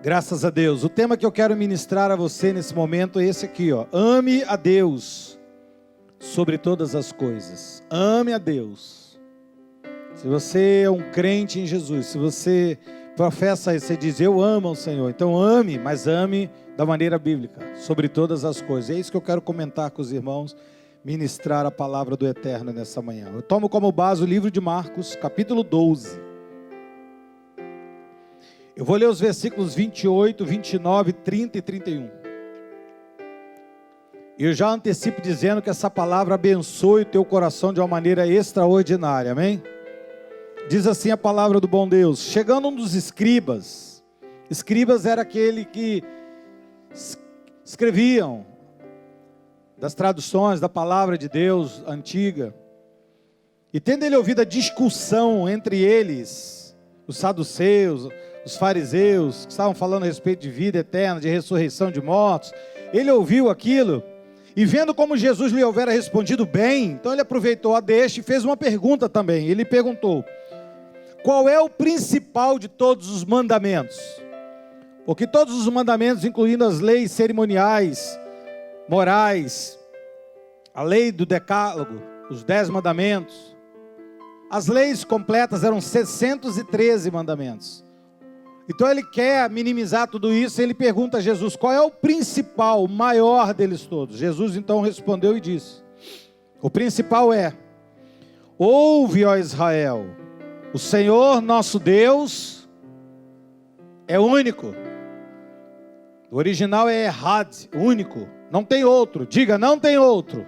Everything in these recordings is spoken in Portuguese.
Graças a Deus. O tema que eu quero ministrar a você nesse momento é esse aqui, ó. Ame a Deus sobre todas as coisas. Ame a Deus. Se você é um crente em Jesus, se você professa isso, você diz, eu amo ao Senhor. Então ame, mas ame da maneira bíblica, sobre todas as coisas. É isso que eu quero comentar com os irmãos, ministrar a palavra do Eterno nessa manhã. Eu tomo como base o livro de Marcos, capítulo 12. Eu vou ler os versículos 28, 29, 30 e 31. Eu já antecipo dizendo que essa palavra abençoe o teu coração de uma maneira extraordinária, amém? Diz assim a palavra do bom Deus: chegando um dos escribas era aquele que escreviam das traduções da palavra de Deus antiga, e tendo ele ouvido a discussão entre eles, os saduceus, os fariseus, que estavam falando a respeito de vida eterna, de ressurreição de mortos, ele ouviu aquilo, e vendo como Jesus lhe houvera respondido bem, então ele aproveitou a deixa e fez uma pergunta também. Ele perguntou, qual é o principal de todos os mandamentos? Porque todos os mandamentos, incluindo as leis cerimoniais, morais, a lei do decálogo, os 10 mandamentos, as leis completas eram 613 mandamentos. Então ele quer minimizar tudo isso, ele pergunta a Jesus, qual é o principal, o maior deles todos? Jesus então respondeu e disse, o principal é, ouve, ó Israel, o Senhor nosso Deus é único. O original é Errad, único, não tem outro, diga, não tem outro.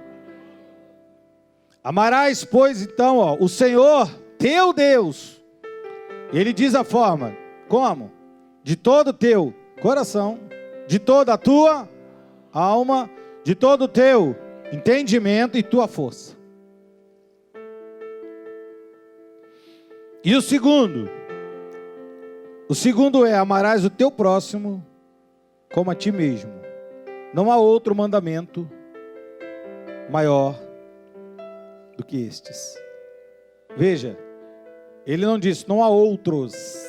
Amarás, pois, então, ó, o Senhor, teu Deus. Ele diz a forma, como? De todo o teu coração, de toda a tua alma, de todo o teu entendimento e tua força. E o segundo é, amarás o teu próximo como a ti mesmo. Não há outro mandamento maior do que estes. Veja, ele não disse, não há outros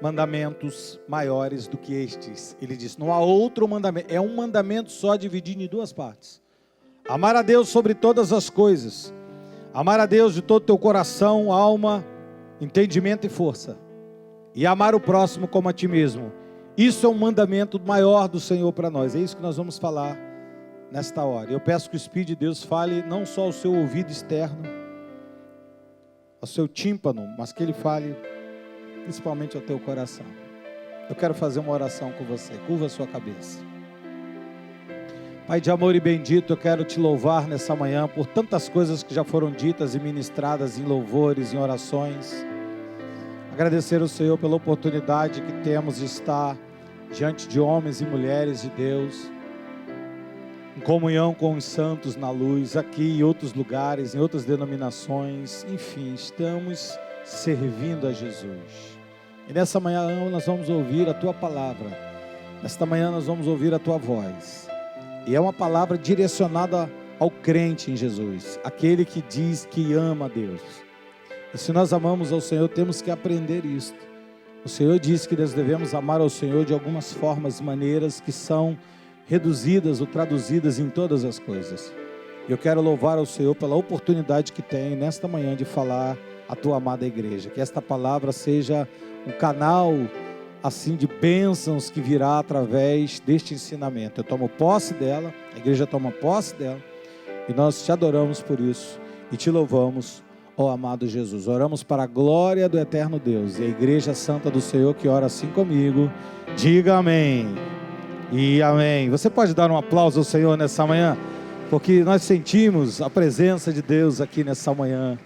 mandamentos maiores do que estes. Ele disse, não há outro mandamento. É um mandamento só dividido em duas partes. Amar a Deus sobre todas as coisas. Amar a Deus de todo o teu coração, alma, entendimento e força. E amar o próximo como a ti mesmo. Isso é um mandamento maior do Senhor para nós. É isso que nós vamos falar nesta hora. Eu peço que o Espírito de Deus fale não só ao seu ouvido externo, ao seu tímpano, mas que ele fale principalmente ao teu coração. Eu quero fazer uma oração com você. Curva a sua cabeça. Pai de amor e bendito, eu quero te louvar nessa manhã por tantas coisas que já foram ditas e ministradas em louvores, em orações. Agradecer ao Senhor pela oportunidade que temos de estar diante de homens e mulheres de Deus, em comunhão com os santos na luz, aqui em outros lugares, em outras denominações, enfim, estamos servindo a Jesus. E nessa manhã nós vamos ouvir a tua palavra, nesta manhã nós vamos ouvir a tua voz, e é uma palavra direcionada ao crente em Jesus, aquele que diz que ama a Deus. E se nós amamos ao Senhor, temos que aprender isto. O Senhor diz que nós devemos amar ao Senhor de algumas formas, maneiras que são reduzidas ou traduzidas em todas as coisas. Eu quero louvar ao Senhor pela oportunidade que tem nesta manhã de falar a tua amada igreja. Que esta palavra seja um canal assim de bênçãos que virá através deste ensinamento. Eu tomo posse dela, a igreja toma posse dela, e nós te adoramos por isso e te louvamos, ó amado Jesus. Oramos para a glória do eterno Deus. E a igreja santa do Senhor que ora assim comigo, diga amém e amém. Você pode dar um aplauso ao Senhor nessa manhã, porque nós sentimos a presença de Deus aqui nessa manhã,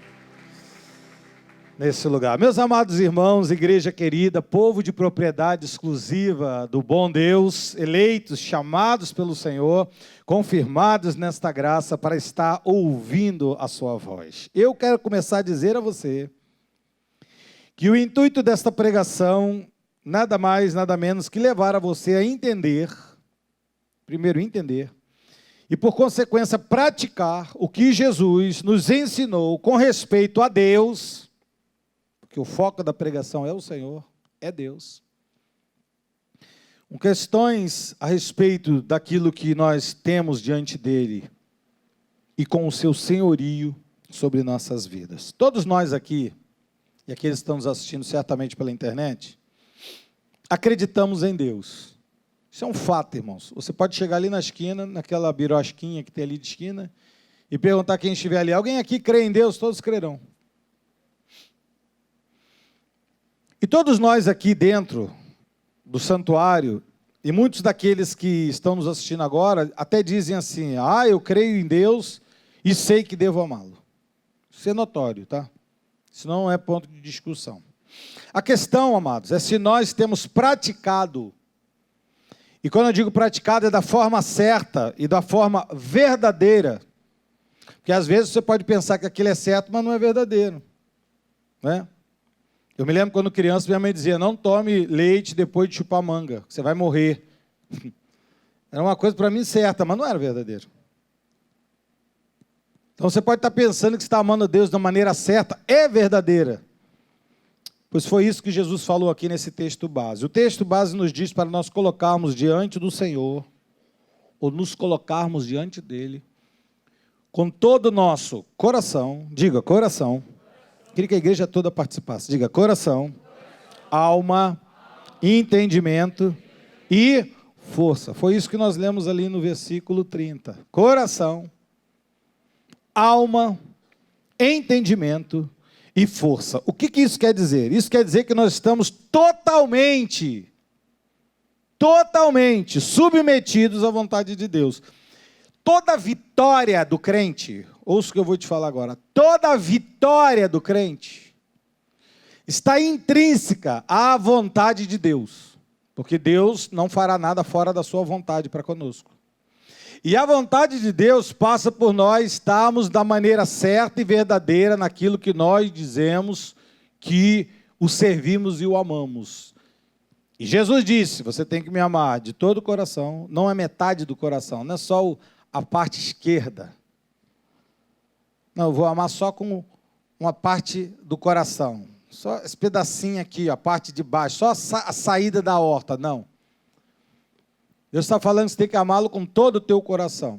nesse lugar. Meus amados irmãos, igreja querida, povo de propriedade exclusiva do bom Deus, eleitos, chamados pelo Senhor, confirmados nesta graça para estar ouvindo a sua voz. Eu quero começar a dizer a você que o intuito desta pregação, nada mais, nada menos que levar a você a entender, primeiro entender, e por consequência praticar o que Jesus nos ensinou com respeito a Deus, porque o foco da pregação é o Senhor, é Deus. com questões a respeito daquilo que nós temos diante dele e com o seu senhorio sobre nossas vidas. Todos nós aqui, e aqueles que estão nos assistindo certamente pela internet, acreditamos em Deus. Isso é um fato, irmãos. Você pode chegar ali na esquina, naquela birosquinha que tem ali de esquina, e perguntar quem estiver ali, alguém aqui crê em Deus? Todos crerão. E todos nós aqui dentro do santuário, e muitos daqueles que estão nos assistindo agora, até dizem assim, eu creio em Deus e sei que devo amá-lo. Isso é notório, tá? Isso não é ponto de discussão. A questão, amados, é se nós temos praticado, e quando eu digo praticado é da forma certa e da forma verdadeira, porque às vezes você pode pensar que aquilo é certo, mas não é verdadeiro, né? Eu me lembro quando criança, minha mãe dizia, não tome leite depois de chupar manga, você vai morrer. Era uma coisa para mim certa, mas não era verdadeiro. Então você pode estar pensando que está amando a Deus da maneira certa, é verdadeira. Pois foi isso que Jesus falou aqui nesse texto base. O texto base nos diz para nós colocarmos diante do Senhor, ou nos colocarmos diante dele, com todo o nosso coração, diga coração, queria que a igreja toda participasse, diga coração, alma, entendimento e força. Foi isso que nós lemos ali no versículo 30. Coração, alma, entendimento e força. O que isso quer dizer? Isso quer dizer que nós estamos totalmente submetidos à vontade de Deus. Toda vitória do crente, ouça o que eu vou te falar agora, toda vitória do crente está intrínseca à vontade de Deus, porque Deus não fará nada fora da sua vontade para conosco. E a vontade de Deus passa por nós estarmos da maneira certa e verdadeira naquilo que nós dizemos que o servimos e o amamos. E Jesus disse, você tem que me amar de todo o coração, não é metade do coração, não é só a parte esquerda. Não, eu vou amar só com uma parte do coração, só esse pedacinho aqui, a parte de baixo, só a saída da horta, não. Deus está falando que você tem que amá-lo com todo o teu coração.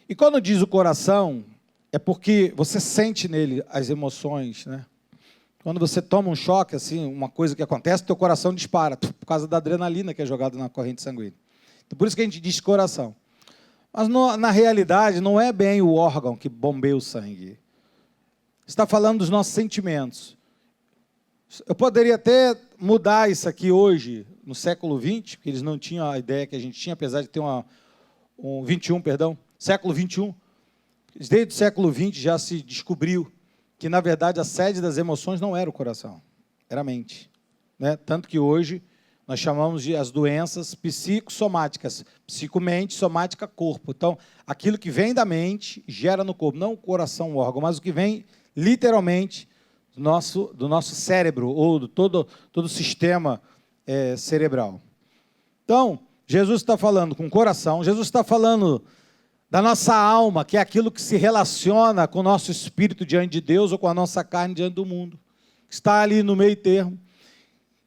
E quando diz o coração, é porque você sente nele as emoções, né? Quando você toma um choque, assim, uma coisa que acontece, teu coração dispara, por causa da adrenalina que é jogada na corrente sanguínea. Então, por isso que a gente diz coração. Mas na realidade, não é bem o órgão que bombeia o sangue. Está falando dos nossos sentimentos. Eu poderia até mudar isso aqui hoje, no século XX, porque eles não tinham a ideia que a gente tinha, apesar de ter século XXI. Desde o século XX já se descobriu que, na verdade, a sede das emoções não era o coração, era a mente, né? Tanto que hoje nós chamamos de as doenças psicossomáticas, psicomente, somática, corpo. Então, aquilo que vem da mente gera no corpo, não o coração, o órgão, mas o que vem literalmente do nosso cérebro, ou do todo o sistema cerebral. Então, Jesus está falando com o coração, Jesus está falando da nossa alma, que é aquilo que se relaciona com o nosso espírito diante de Deus, ou com a nossa carne diante do mundo, que está ali no meio termo,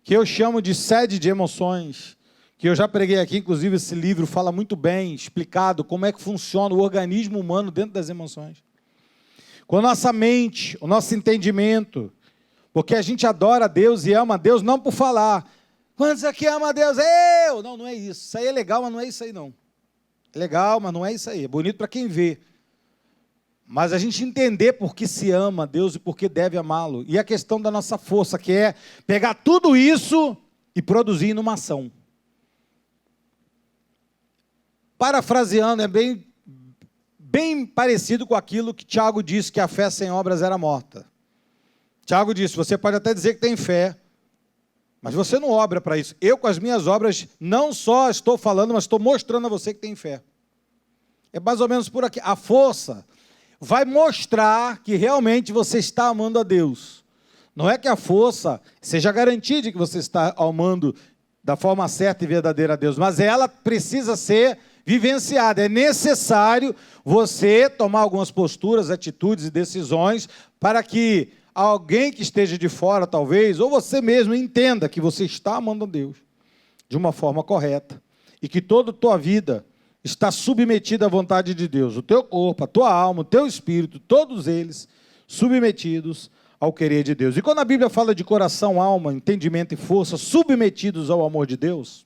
que eu chamo de sede de emoções, que eu já preguei aqui, inclusive esse livro fala muito bem, explicado como é que funciona o organismo humano dentro das emoções. Com a nossa mente, o nosso entendimento, porque a gente adora a Deus e ama a Deus não por falar. Quantos aqui ama a Deus? Eu! Não é isso. Isso aí é legal, mas não é isso aí não. É legal, mas não é isso aí. É bonito para quem vê. Mas a gente entender por que se ama a Deus e por que deve amá-lo. E a questão da nossa força, que é pegar tudo isso e produzir numa ação. Parafraseando, é bem parecido com aquilo que Tiago disse, que a fé sem obras era morta. Tiago disse, você pode até dizer que tem fé, mas você não obra para isso. Eu, com as minhas obras, não só estou falando, mas estou mostrando a você que tem fé. É mais ou menos por aqui. A força vai mostrar que realmente você está amando a Deus. Não é que a força seja garantia de que você está amando da forma certa e verdadeira a Deus, mas ela precisa ser vivenciada. É necessário você tomar algumas posturas, atitudes e decisões para que alguém que esteja de fora, talvez, ou você mesmo entenda que você está amando a Deus. de uma forma correta e que toda a tua vida está submetida à vontade de Deus, o teu corpo, a tua alma, o teu espírito, todos eles submetidos ao querer de Deus. E quando a Bíblia fala de coração, alma, entendimento e força submetidos ao amor de Deus,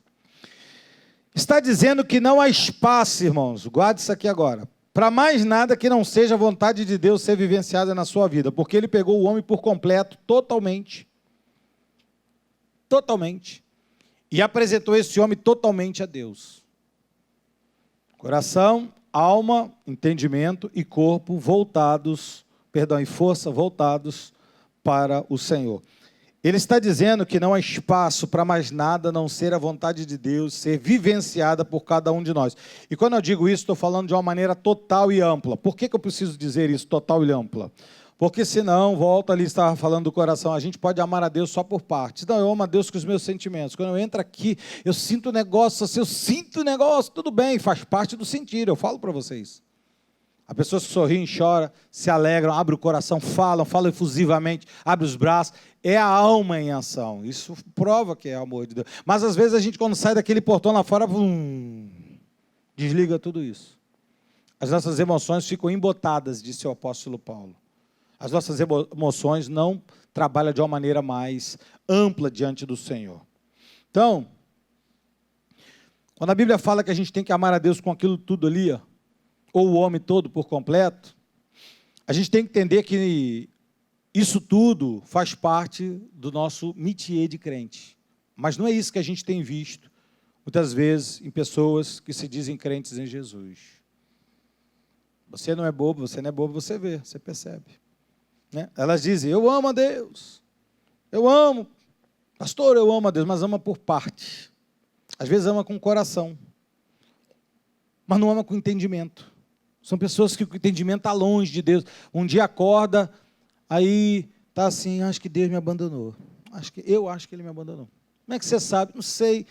está dizendo que não há espaço, irmãos, guarde isso aqui agora, para mais nada que não seja a vontade de Deus ser vivenciada na sua vida, porque Ele pegou o homem por completo, totalmente, e apresentou esse homem totalmente a Deus. Coração, alma, entendimento e corpo e força voltados para o Senhor. Ele está dizendo que não há espaço para mais nada a não ser a vontade de Deus ser vivenciada por cada um de nós. E quando eu digo isso, estou falando de uma maneira total e ampla. Por que eu preciso dizer isso, total e ampla? Porque senão, volta ali, estava falando do coração, a gente pode amar a Deus só por partes. Não, eu amo a Deus com os meus sentimentos. Quando eu entro aqui, eu sinto negócio, tudo bem, faz parte do sentir, eu falo para vocês. Há pessoas que sorriem, choram, se alegram, abrem o coração, falam efusivamente, abrem os braços. É a alma em ação. Isso prova que é amor de Deus. Mas às vezes a gente, quando sai daquele portão lá fora, desliga tudo isso. As nossas emoções ficam embotadas, disse o apóstolo Paulo. As nossas emoções não trabalham de uma maneira mais ampla diante do Senhor. Então, quando a Bíblia fala que a gente tem que amar a Deus com aquilo tudo ali, ou o homem todo por completo, a gente tem que entender que isso tudo faz parte do nosso métier de crente. Mas não é isso que a gente tem visto, muitas vezes, em pessoas que se dizem crentes em Jesus. Você não é bobo, você vê, você percebe. Né? Elas dizem, eu amo a Deus, pastor, eu amo a Deus, mas ama por parte. Às vezes ama com o coração, mas não ama com entendimento. São pessoas que o entendimento está longe de Deus. Um dia acorda, aí está assim, acho que Deus me abandonou. Eu acho que Ele me abandonou. Como é que você sabe? Não sei.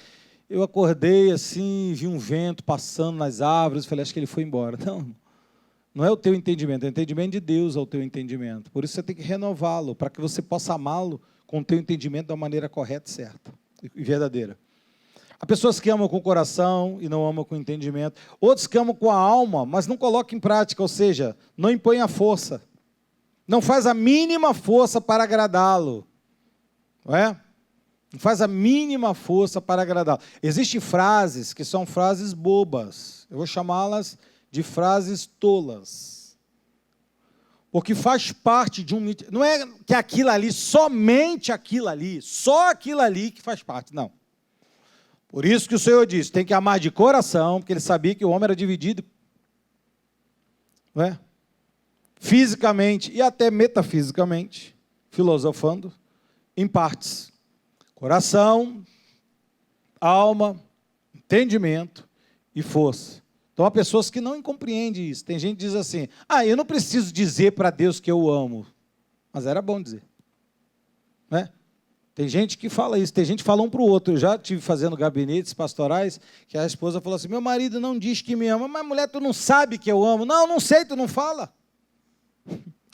Eu acordei assim, vi um vento passando nas árvores, falei, acho que Ele foi embora. Não é o teu entendimento, é o entendimento de Deus ao teu entendimento. Por isso você tem que renová-lo, para que você possa amá-lo com o teu entendimento da maneira correta, certa e verdadeira. Há pessoas que amam com o coração e não amam com o entendimento. Outros que amam com a alma, mas não colocam em prática, ou seja, não impõem a força. Não faz a mínima força para agradá-lo. Não é? Não faz a mínima força para agradá-lo. Existem frases que são frases bobas. Eu vou chamá-las de frases tolas. Porque faz parte de um... Não é que aquilo ali, somente aquilo ali, só aquilo ali que faz parte, não. Por isso que o Senhor disse, tem que amar de coração, porque Ele sabia que o homem era dividido, não é? Fisicamente e até metafisicamente, filosofando, em partes. Coração, alma, entendimento e força. Então há pessoas que não compreendem isso. Tem gente que diz assim, eu não preciso dizer para Deus que eu o amo. Mas era bom dizer. Não é? Tem gente que fala isso, tem gente que fala um para o outro. Eu já estive fazendo gabinetes pastorais, que a esposa falou assim, meu marido não diz que me ama, mas mulher, tu não sabe que eu amo. Não sei, tu não fala.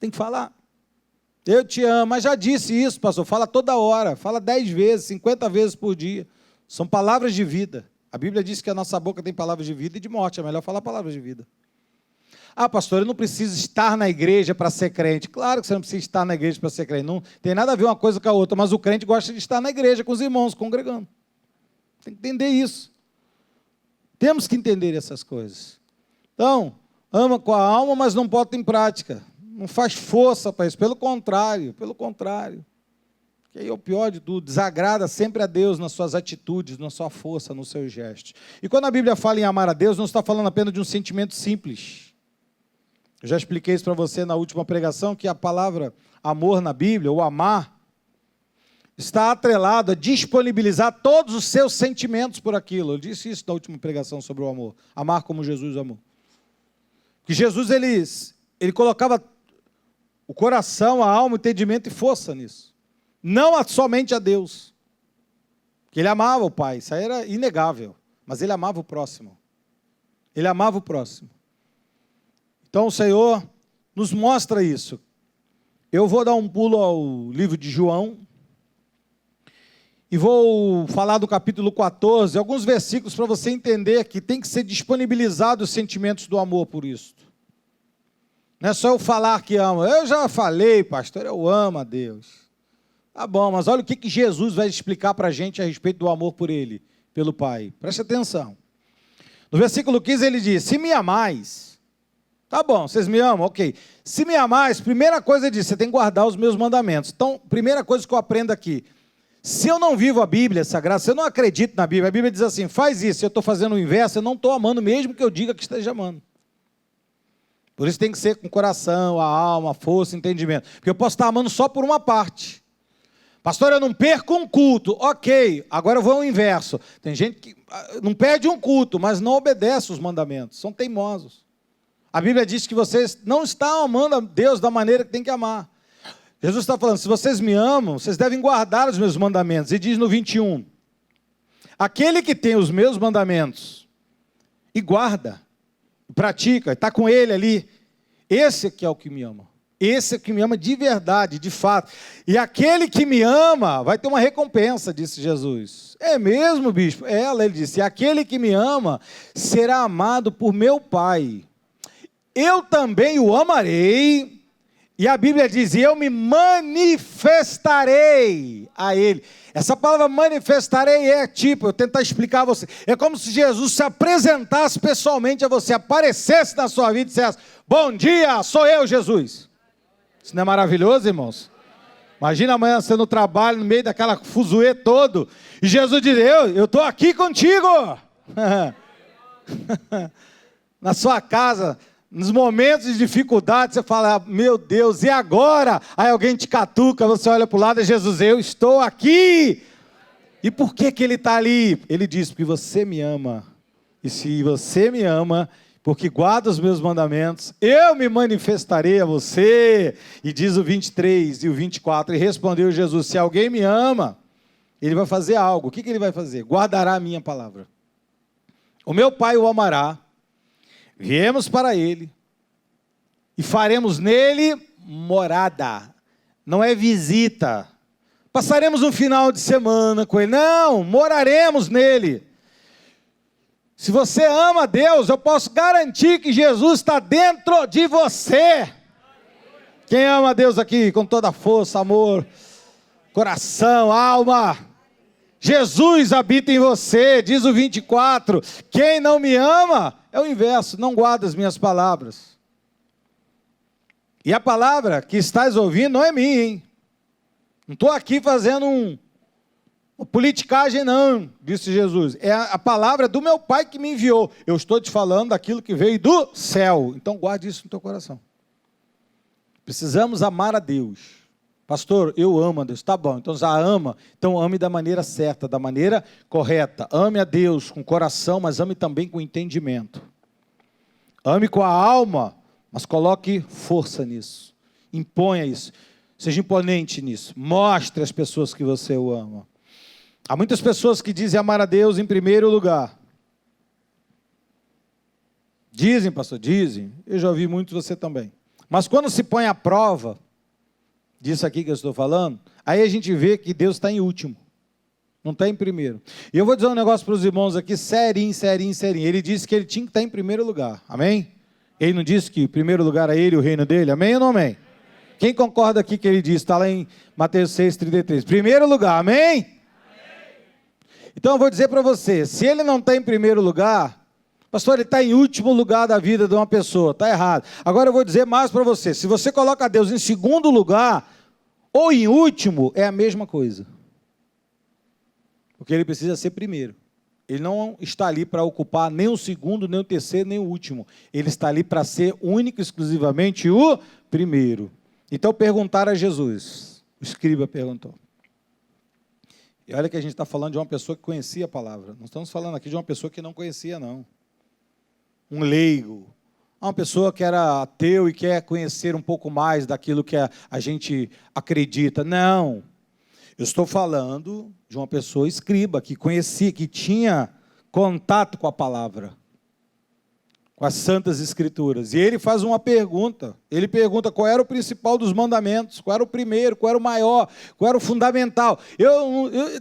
Tem que falar. Eu te amo, mas já disse isso, pastor, fala toda hora, fala 10 vezes, 50 vezes por dia. São palavras de vida. A Bíblia diz que a nossa boca tem palavras de vida e de morte, é melhor falar palavras de vida. Pastor, eu não preciso estar na igreja para ser crente. Claro que você não precisa estar na igreja para ser crente. Não tem nada a ver uma coisa com a outra, mas o crente gosta de estar na igreja com os irmãos, congregando. Tem que entender isso. Temos que entender essas coisas. Então, ama com a alma, mas não bota em prática. Não faz força para isso. Pelo contrário. Que aí é o pior de tudo. Desagrada sempre a Deus nas suas atitudes, na sua força, nos seus gestos. E quando a Bíblia fala em amar a Deus, não está falando apenas de um sentimento simples. Eu já expliquei isso para você na última pregação, que a palavra amor na Bíblia, ou amar, está atrelado a disponibilizar todos os seus sentimentos por aquilo. Eu disse isso na última pregação sobre o amor. Amar como Jesus amou. Que Jesus, ele colocava o coração, a alma, o entendimento e força nisso. Não somente a Deus. Que ele amava o Pai, isso aí era inegável. Mas ele amava o próximo. Ele amava o próximo. Então o Senhor nos mostra isso. Eu vou dar um pulo ao livro de João. E vou falar do capítulo 14, alguns versículos para você entender que tem que ser disponibilizado os sentimentos do amor por isto. Não é só eu falar que amo. Eu já falei, pastor, eu amo a Deus. Tá bom, mas olha o que Jesus vai explicar para a gente a respeito do amor por Ele, pelo Pai. Preste atenção. No versículo 15 ele diz, se me amais, tá bom, vocês me amam, ok. Se me amais, primeira coisa ele diz, você tem que guardar os meus mandamentos. Então, primeira coisa que eu aprendo aqui, se eu não vivo a Bíblia Sagrada, se eu não acredito na Bíblia, a Bíblia diz assim, faz isso, se eu estou fazendo o inverso, eu não estou amando mesmo que eu diga que esteja amando. Por isso tem que ser com o coração, a alma, a força, o entendimento. Porque eu posso estar amando só por uma parte. Pastor, eu não perco um culto. Ok, agora eu vou ao inverso. Tem gente que não perde um culto, mas não obedece os mandamentos. São teimosos. A Bíblia diz que vocês não estão amando a Deus da maneira que tem que amar. Jesus está falando, se vocês me amam, vocês devem guardar os meus mandamentos. E diz no 21, aquele que tem os meus mandamentos e guarda, pratica, está com ele ali, esse que é o que me ama. Esse é que me ama de verdade, de fato. E aquele que me ama vai ter uma recompensa, disse Jesus. É mesmo, bispo? Ele disse, e aquele que me ama será amado por meu Pai. Eu também o amarei. E a Bíblia diz, e eu me manifestarei a Ele. Essa palavra manifestarei é tipo, eu tentar explicar a você, é como se Jesus se apresentasse pessoalmente a você, aparecesse na sua vida e dissesse, bom dia, sou eu, Jesus. Isso não é maravilhoso, irmãos? Imagina amanhã você no trabalho, no meio daquela fuzuê todo, e Jesus diz, eu estou aqui contigo. Na sua casa, nos momentos de dificuldade, você fala, meu Deus, e agora? Aí alguém te catuca, você olha para o lado, e Jesus, eu estou aqui. E por que Ele está ali? Ele diz, porque você me ama. E se você me ama, porque guarda os meus mandamentos, eu me manifestarei a você. E diz o 23 e o 24, e respondeu Jesus, se alguém me ama, ele vai fazer algo. O que ele vai fazer? Guardará a minha palavra. O meu Pai o amará. Viemos para Ele e faremos nele morada, não é visita, passaremos um final de semana com Ele, não, moraremos nele. Se você ama Deus, eu posso garantir que Jesus está dentro de você. Quem ama a Deus aqui com toda a força, amor, coração, alma? Jesus habita em você, diz o 24, quem não me ama, é o inverso, não guarda as minhas palavras. E a palavra que estás ouvindo não é minha, hein? Não estou aqui fazendo uma politicagem não, disse Jesus. É a palavra do meu Pai que me enviou. Eu estou te falando daquilo que veio do céu. Então guarde isso no teu coração. Precisamos amar a Deus. Pastor, eu amo a Deus. Tá bom, então já ama. Então ame da maneira certa, da maneira correta. Ame a Deus com o coração, mas ame também com o entendimento. Ame com a alma, mas coloque força nisso. Imponha isso. Seja imponente nisso. Mostre às pessoas que você o ama. Há muitas pessoas que dizem amar a Deus em primeiro lugar. Dizem, pastor, dizem. Eu já ouvi muito você também. Mas quando se põe à prova disso aqui que eu estou falando, aí a gente vê que Deus está em último, não está em primeiro. E eu vou dizer um negócio para os irmãos aqui, serinho. Ele disse que ele tinha que estar em primeiro lugar, amém? Ele não disse que em primeiro lugar é ele, o reino dele, amém ou não amém? Quem concorda aqui que ele disse, está lá em Mateus 6,33, primeiro lugar, amém? Então eu vou dizer para você, se ele não está em primeiro lugar, pastor, ele está em último lugar da vida de uma pessoa, está errado. Agora eu vou dizer mais para você, se você coloca Deus em segundo lugar, ou em último, é a mesma coisa. Porque ele precisa ser primeiro. Ele não está ali para ocupar nem o segundo, nem o terceiro, nem o último. Ele está ali para ser único, exclusivamente o primeiro. Então perguntaram a Jesus, o escriba perguntou. E olha que a gente está falando de uma pessoa que conhecia a palavra. Não estamos falando aqui de uma pessoa que não conhecia, não. Um leigo, uma pessoa que era ateu e quer conhecer um pouco mais daquilo que a gente acredita. Não, eu estou falando de uma pessoa escriba, que conhecia, que tinha contato com a palavra. com as Santas Escrituras. E ele faz uma pergunta. Ele pergunta qual era o principal dos mandamentos, qual era o primeiro, qual era o maior, qual era o fundamental.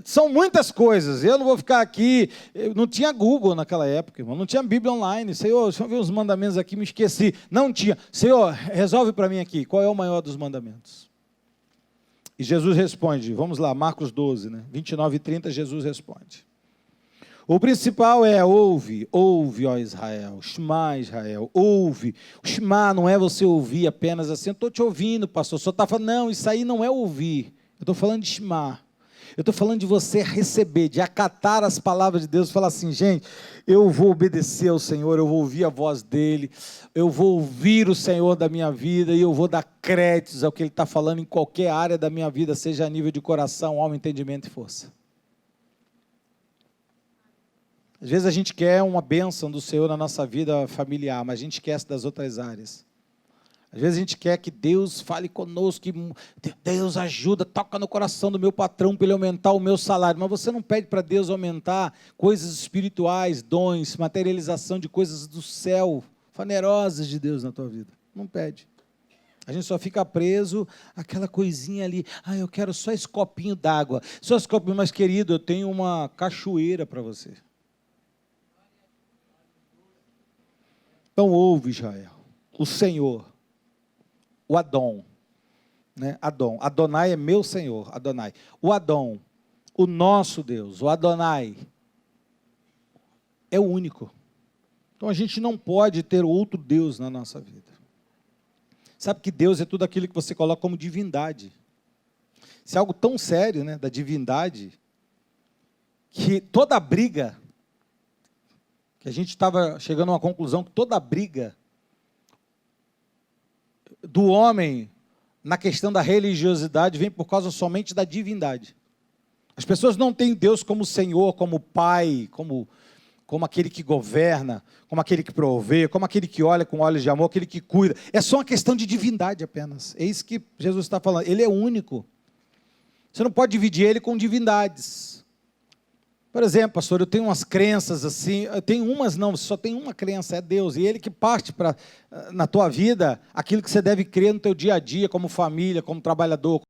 São muitas coisas. Eu não vou ficar aqui. Não tinha Google naquela época, irmão. Não tinha Bíblia online. Senhor, deixa eu ver os mandamentos aqui, me esqueci. Não tinha. Senhor, resolve para mim aqui. Qual é o maior dos mandamentos? E Jesus responde. Vamos lá, Marcos 12, 29 e 30, Jesus responde. O principal é ouve, ó Israel, Shema Israel, ouve. O Shema não é você ouvir apenas assim, eu estou te ouvindo, pastor, só está falando, não, isso aí não é ouvir, eu estou falando de Shema, eu estou falando de você receber, de acatar as palavras de Deus, falar assim, gente, eu vou obedecer ao Senhor, eu vou ouvir a voz dEle, eu vou ouvir o Senhor da minha vida e eu vou dar créditos ao que Ele está falando em qualquer área da minha vida, seja a nível de coração, alma, entendimento e força. Às vezes a gente quer uma bênção do Senhor na nossa vida familiar, mas a gente esquece das outras áreas. Às vezes a gente quer que Deus fale conosco, que Deus ajuda, toca no coração do meu patrão para ele aumentar o meu salário. Mas você não pede para Deus aumentar coisas espirituais, dons, materialização de coisas do céu, fanerosas de Deus na tua vida. Não pede. A gente só fica preso àquela coisinha ali. Eu quero só esse copinho d'água. Só esse copinho, mas querido, eu tenho uma cachoeira para você. Então ouve, Israel, o Senhor, o Adão, Adonai é meu Senhor, Adonai. O Adão, o nosso Deus, o Adonai, é o único. Então a gente não pode ter outro Deus na nossa vida. Sabe que Deus é tudo aquilo que você coloca como divindade. Isso é algo tão sério, da divindade, que toda briga, que a gente estava chegando a uma conclusão que toda a briga do homem na questão da religiosidade vem por causa somente da divindade. As pessoas não têm Deus como Senhor, como Pai, como aquele que governa, como aquele que provê, como aquele que olha com olhos de amor, aquele que cuida. É só uma questão de divindade apenas. É isso que Jesus está falando. Ele é único. Você não pode dividir ele com divindades. Por exemplo, pastor, eu tenho umas crenças assim, eu tenho umas não, só tem uma crença, é Deus, e Ele que parte na tua vida, aquilo que você deve crer no teu dia a dia, como família, como trabalhador,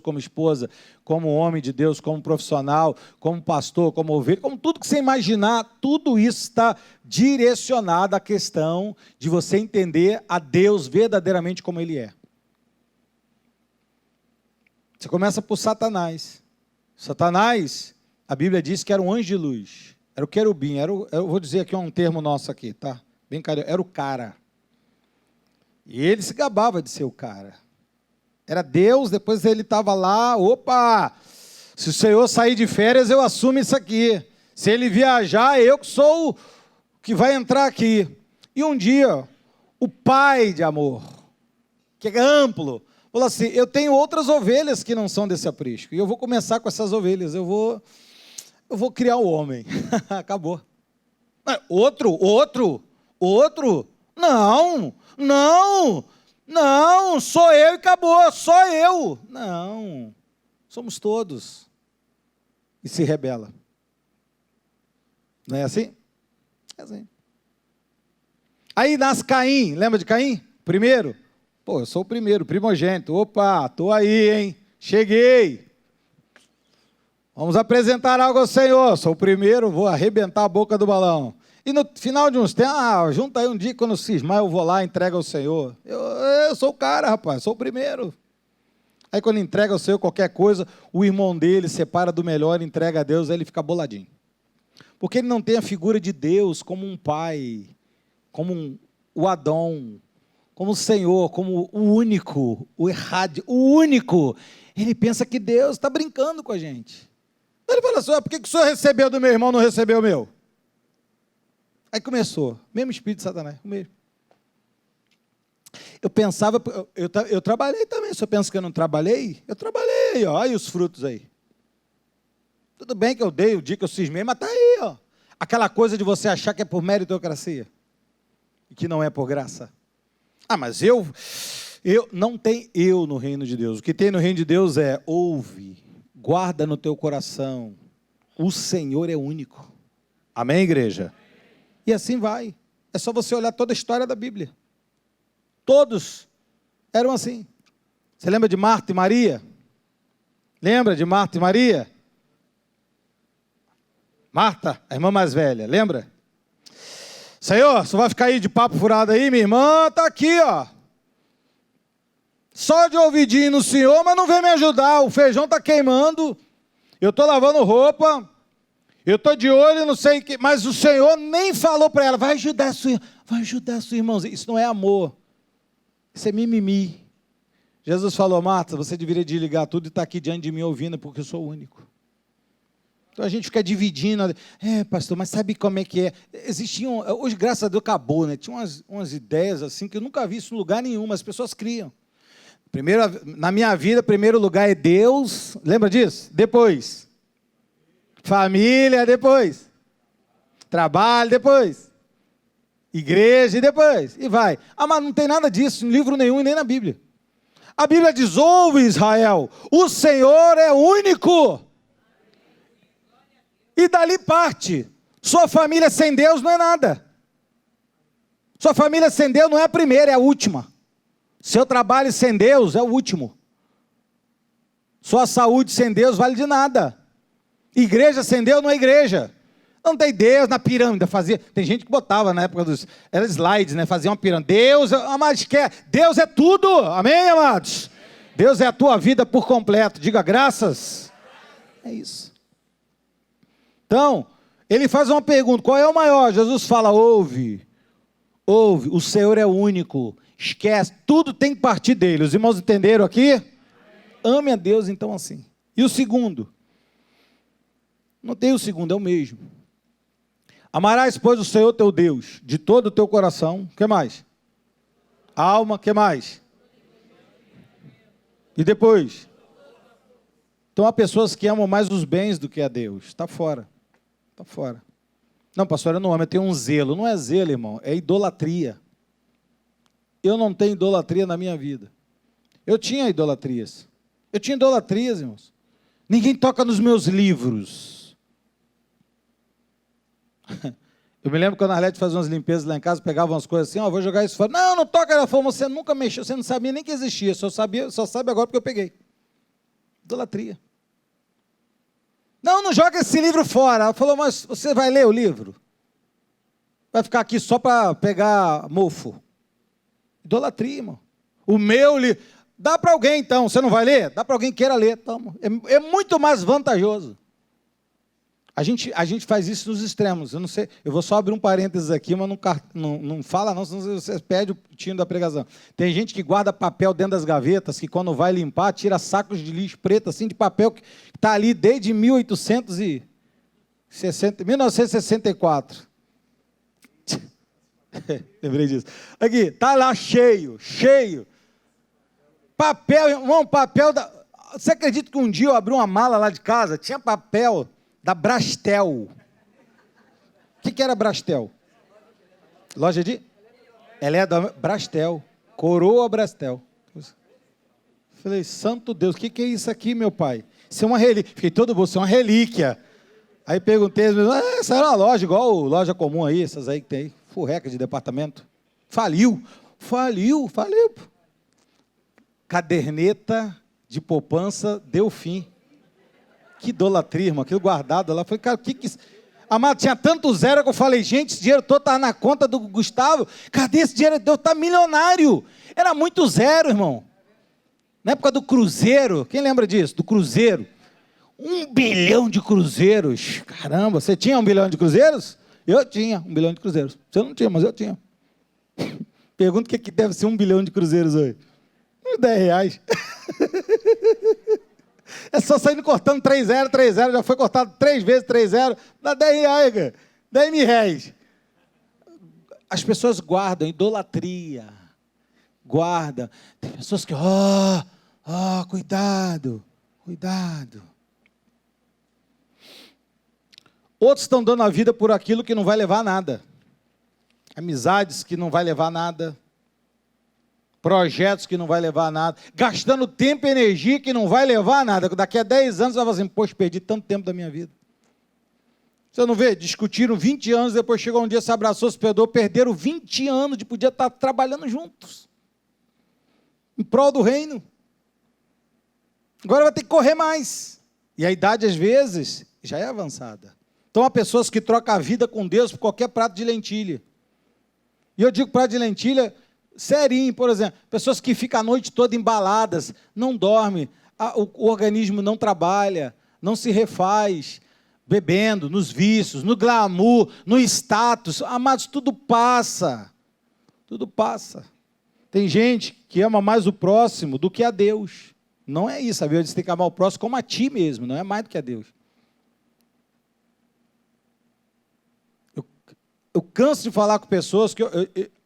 como esposa, como homem de Deus, como profissional, como pastor, como ovelha, como tudo que você imaginar, tudo isso está direcionado à questão de você entender a Deus verdadeiramente como Ele é. Você começa por Satanás. Satanás, a Bíblia diz que era um anjo de luz, era o querubim, eu vou dizer aqui um termo nosso aqui, tá? Bem carioca, era o cara. E ele se gabava de ser o cara. Era Deus, depois ele estava lá, opa, se o Senhor sair de férias, eu assumo isso aqui. Se ele viajar, eu que sou o que vai entrar aqui. E um dia, o Pai de amor, que é amplo, falou assim, eu tenho outras ovelhas que não são desse aprisco, e eu vou começar com essas ovelhas, eu vou criar o homem. Acabou. Outro? Não, sou eu e acabou, só eu. Não, somos todos. E se rebela. Não é assim? É assim. Aí nasce Caim, lembra de Caim? Primeiro? Eu sou o primeiro, primogênito. Opa, estou aí, hein? Cheguei. Vamos apresentar algo ao Senhor. Sou o primeiro, vou arrebentar a boca do balão. E no final de uns tempos, junta aí um dia, quando cismar, eu vou lá e entrego ao Senhor. Eu sou o cara, rapaz, sou o primeiro. Aí quando entrega ao Senhor qualquer coisa, o irmão dele separa do melhor, entrega a Deus, aí ele fica boladinho. Porque ele não tem a figura de Deus como um pai, como o Adão, como o Senhor, como o único, o errado, o único. Ele pensa que Deus está brincando com a gente. Ele fala assim, por que o senhor recebeu do meu irmão e não recebeu o meu? Aí começou, mesmo espírito de Satanás, o mesmo. Eu pensava, eu trabalhei também, se eu penso que eu não trabalhei, eu trabalhei, olha os frutos aí. Tudo bem que eu dei o dia que eu cismei, mas está aí, ó. Aquela coisa de você achar que é por meritocracia, e que não é por graça. Mas não tem eu no reino de Deus. O que tem no reino de Deus é, ouve, guarda no teu coração, o Senhor é único. Amém, igreja? E assim vai. É só você olhar toda a história da Bíblia. Todos eram assim. Você lembra de Marta e Maria? Lembra de Marta e Maria? Marta, a irmã mais velha, lembra? Senhor, você vai ficar aí de papo furado aí? Minha irmã está aqui, ó. Só de ouvidinho no Senhor, mas não vem me ajudar. O feijão está queimando. Eu estou lavando roupa. Eu estou de olho, não sei o que. Mas o Senhor nem falou para ela, vai ajudar a sua irmãzinha. Isso não é amor. Isso é mimimi. Jesus falou, Marta, você deveria desligar tudo e estar aqui diante de mim ouvindo, porque eu sou o único. Então a gente fica dividindo. Pastor, mas sabe como é que é? Existiam, hoje graças a Deus acabou, né? Tinha umas ideias assim que eu nunca vi isso em lugar nenhum, as pessoas criam. Primeiro, na minha vida, primeiro lugar é Deus, lembra disso? Depois, família, depois, trabalho, depois, igreja e depois, e vai. Mas não tem nada disso em livro nenhum e nem na Bíblia. A Bíblia diz, ouve Israel, o Senhor é único. E dali parte. Sua família sem Deus não é nada. Sua família sem Deus não é a primeira, é a última. Seu trabalho sem Deus é o último. Sua saúde sem Deus vale de nada. Igreja sem Deus não é igreja. Não tem Deus na pirâmide. Tem gente que botava na época dos... Era slides, né? Fazia uma pirâmide. Deus é tudo. Amém, amados? Deus é a tua vida por completo. Diga graças. É isso. Então, ele faz uma pergunta, qual é o maior? Jesus fala, ouve, o Senhor é o único, esquece, tudo tem que partir dele. Os irmãos entenderam aqui? Ame a Deus então assim. E o segundo? Não tem o segundo, é o mesmo. Amarás, pois, o Senhor teu Deus, de todo o teu coração, o que mais? Alma, o que mais? E depois? Então há pessoas que amam mais os bens do que a Deus, está fora. Está fora. Não, pastor, eu não amo, eu tenho um zelo. Não é zelo, irmão, é idolatria. Eu não tenho idolatria na minha vida. Eu tinha idolatrias. Irmãos. Ninguém toca nos meus livros. Eu me lembro quando a Arlete fazia umas limpezas lá em casa, pegava umas coisas assim, vou jogar isso fora. Não toca. Ela falou, você nunca mexeu, você não sabia nem que existia, só sabe agora porque eu peguei. Idolatria. Não joga esse livro fora. Ela falou, mas você vai ler o livro? Vai ficar aqui só para pegar mofo. Idolatria, irmão. O meu livro. Dá para alguém então, você não vai ler? Dá para alguém que queira ler. Toma. É muito mais vantajoso. A gente faz isso nos extremos. Eu não sei, eu vou só abrir um parênteses aqui, mas não fala não, senão você perde o tino da pregação. Tem gente que guarda papel dentro das gavetas, que quando vai limpar, tira sacos de lixo preto, assim, de papel que está ali desde 1964. Lembrei disso. Aqui, está lá cheio. Papel, irmão, Você acredita que um dia eu abri uma mala lá de casa, tinha papel da Brastel. O que era Brastel? Loja de? Ela é da Brastel. Coroa Brastel. Falei, santo Deus, o que é isso aqui, meu pai? Isso é uma relíquia. Fiquei todo bolso, isso é uma relíquia. Aí perguntei, essa era uma loja, igual loja comum aí, essas aí que tem aí, furreca de departamento. Faliu. Caderneta de poupança deu fim. Que idolatria, irmão, aquilo guardado lá. Falei, cara, o que isso? Amado, tinha tanto zero que eu falei, gente, esse dinheiro todo estava na conta do Gustavo. Cadê esse dinheiro? Deus está milionário. Era muito zero, irmão. Na época do Cruzeiro, quem lembra disso? Do Cruzeiro. 1 bilhão de cruzeiros. Caramba, você tinha 1 bilhão de cruzeiros? Eu tinha 1 bilhão de cruzeiros. Você não tinha, mas eu tinha. Pergunta o que deve ser 1 bilhão de cruzeiros hoje. Uns 10 reais. É só saindo cortando 3,0, já foi cortado 3 vezes 3,0, dá 10 reais, cara. 10 mil reais. As pessoas guardam, idolatria. Guarda. Tem pessoas que, cuidado. Outros estão dando a vida por aquilo que não vai levar a nada. Amizades que não vai levar a nada. Projetos que não vai levar a nada, gastando tempo e energia que não vai levar a nada. Daqui a 10 anos você vai falar assim, poxa, perdi tanto tempo da minha vida. Você não vê? Discutiram 20 anos, depois chegou um dia, se abraçou, se perdoou, perderam 20 anos de poder estar trabalhando juntos. Em prol do reino. Agora vai ter que correr mais. E a idade, às vezes, já é avançada. Então, há pessoas que trocam a vida com Deus por qualquer prato de lentilha. E eu digo prato de lentilha serinho, por exemplo. Pessoas que ficam a noite toda embaladas, não dormem, o organismo não trabalha, não se refaz, bebendo, nos vícios, no glamour, no status. Amados, tudo passa. Tudo passa. Tem gente que ama mais o próximo do que a Deus. Não é isso, a Bíblia diz que tem que amar o próximo como a ti mesmo, não é mais do que a Deus. Eu canso de falar com pessoas que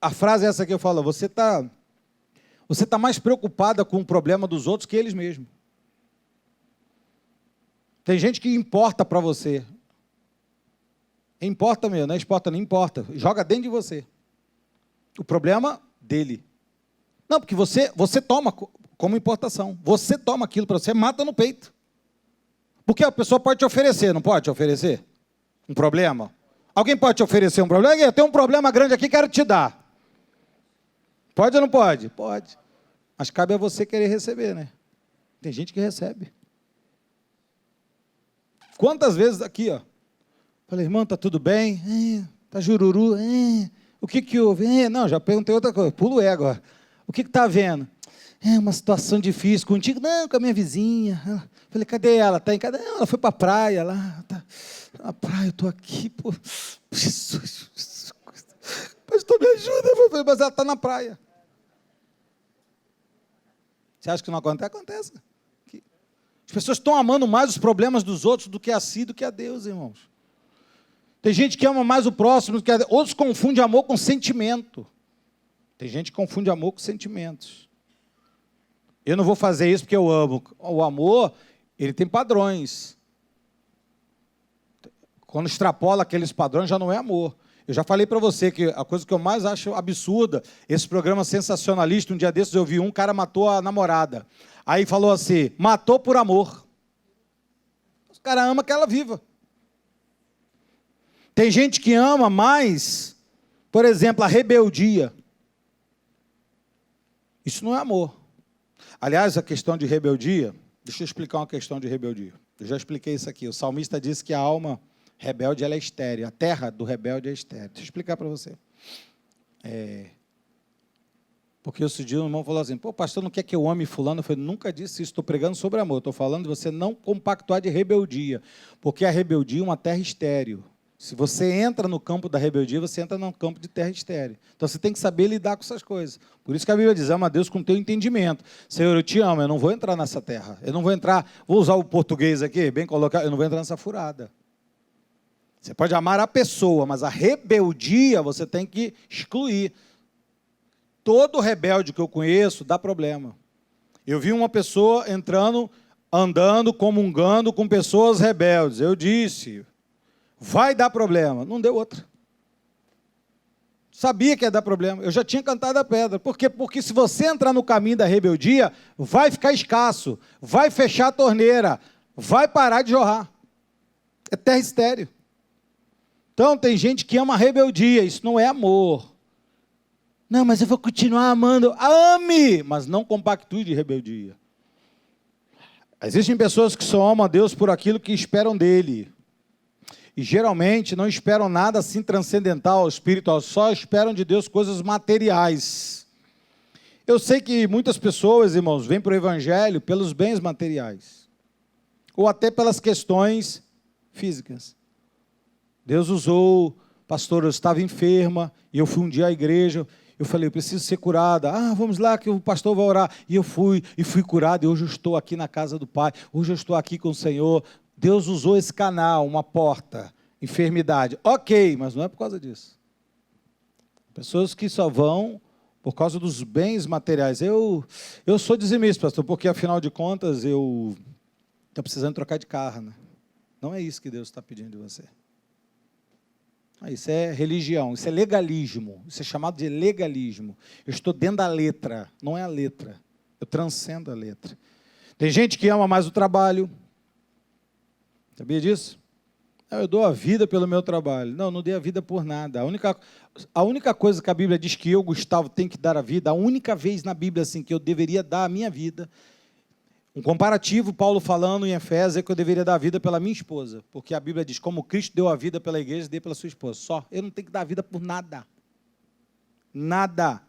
a frase é essa que eu falo: você tá mais preocupada com o problema dos outros que eles mesmos. Tem gente que importa para você. Importa mesmo, não importa, nem importa. Joga dentro de você. O problema dele. Não, porque você toma como importação. Você toma aquilo para você, mata no peito. Porque a pessoa pode te oferecer, não pode te oferecer? Um problema. Alguém pode te oferecer um problema? Eu tenho um problema grande aqui, quero te dar. Pode ou não pode? Pode. Mas cabe a você querer receber, né? Tem gente que recebe. Quantas vezes aqui, ó. Falei, irmão, tá tudo bem? Tá jururu? O que houve? Não, já perguntei outra coisa. Pulo o ego agora. O que está havendo? Uma situação difícil contigo? Não, com a minha vizinha. Falei, cadê ela? Está em casa? Não, ela foi para a praia lá. Tá na praia, eu estou aqui. Pô. Jesus. Pastor, me ajuda. Falei, mas ela está na praia. Você acha que não acontece? Acontece. As pessoas estão amando mais os problemas dos outros do que a si, do que a Deus, irmãos. Tem gente que ama mais o próximo do que a Deus. Outros confundem amor com sentimento. Tem gente que confunde amor com sentimentos. Eu não vou fazer isso porque eu amo. O amor, ele tem padrões. Quando extrapola aqueles padrões, já não é amor. Eu já falei para você que a coisa que eu mais acho absurda, esse programa sensacionalista, um dia desses eu vi um cara matou a namorada. Aí falou assim, matou por amor. O cara ama que ela viva. Tem gente que ama mais, por exemplo, a rebeldia. Isso não é amor. Aliás, a questão de rebeldia, deixa eu explicar uma questão de rebeldia. Eu já expliquei isso aqui. O salmista disse que a alma rebelde ela é estéril. A terra do rebelde é estéril. Deixa eu explicar para você. Porque esse dia o irmão falou assim, pô, pastor, não quer que eu ame fulano? Eu falei, nunca disse isso, estou pregando sobre amor. Estou falando de você não compactuar de rebeldia. Porque a rebeldia é uma terra estéril. Se você entra no campo da rebeldia, você entra no campo de terra estéril. Então, você tem que saber lidar com essas coisas. Por isso que a Bíblia diz, ama a Deus com o teu entendimento. Senhor, eu te amo, eu não vou entrar nessa terra. Eu não vou entrar, vou usar o português aqui, bem colocado, eu não vou entrar nessa furada. Você pode amar a pessoa, mas a rebeldia você tem que excluir. Todo rebelde que eu conheço dá problema. Eu vi uma pessoa entrando, andando, comungando com pessoas rebeldes. Eu disse... vai dar problema. Não deu outra. Sabia que ia dar problema. Eu já tinha cantado a pedra. Por quê? Porque se você entrar no caminho da rebeldia, vai ficar escasso, vai fechar a torneira, vai parar de jorrar. É terra estéril. Então, tem gente que ama a rebeldia. Isso não é amor. Não, mas eu vou continuar amando. Ame, mas não compactue de rebeldia. Existem pessoas que só amam a Deus por aquilo que esperam dele. E geralmente não esperam nada assim transcendental, espiritual, só esperam de Deus coisas materiais. Eu sei que muitas pessoas, irmãos, vêm para o Evangelho pelos bens materiais, ou até pelas questões físicas. Deus usou, pastor, eu estava enferma, e eu fui um dia à igreja, eu falei, eu preciso ser curada. Vamos lá que o pastor vai orar. E eu fui curado, e hoje eu estou aqui na casa do Pai, hoje eu estou aqui com o Senhor. Deus usou esse canal, uma porta, enfermidade. Ok, mas não é por causa disso. Pessoas que só vão por causa dos bens materiais. Eu sou dizimista, pastor, porque afinal de contas eu estou precisando trocar de carro. Né? Não é isso que Deus está pedindo de você. Isso é religião, isso é legalismo. Isso é chamado de legalismo. Eu estou dentro da letra, não é a letra. Eu transcendo a letra. Tem gente que ama mais o trabalho. Sabia disso? Eu dou a vida pelo meu trabalho. Não, não dei a vida por nada. A única coisa que a Bíblia diz que eu, Gustavo, tenho que dar a vida, a única vez na Bíblia assim, que eu deveria dar a minha vida, um comparativo, Paulo falando em Efésios, é que eu deveria dar a vida pela minha esposa, porque a Bíblia diz, como Cristo deu a vida pela igreja, dê pela sua esposa. Só. Eu não tenho que dar a vida por nada. Nada.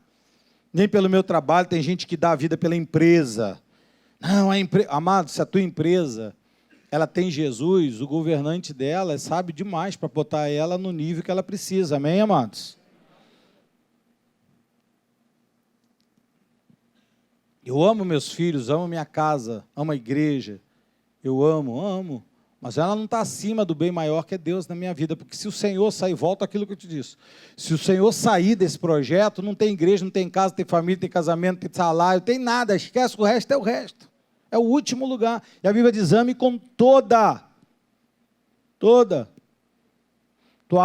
Nem pelo meu trabalho. Tem gente que dá a vida pela empresa. Não, amado, se a tua empresa ela tem Jesus, o governante dela sabe demais para botar ela no nível que ela precisa. Amém, amados? Eu amo meus filhos, amo minha casa, amo a igreja. Eu amo. Mas ela não está acima do bem maior que é Deus na minha vida. Porque se o Senhor sair, volta àquilo que eu te disse. Se o Senhor sair desse projeto, não tem igreja, não tem casa, tem família, tem casamento, tem salário, tem nada. Esquece, o resto é o resto. É o último lugar. E a Bíblia diz, ame com toda. Tua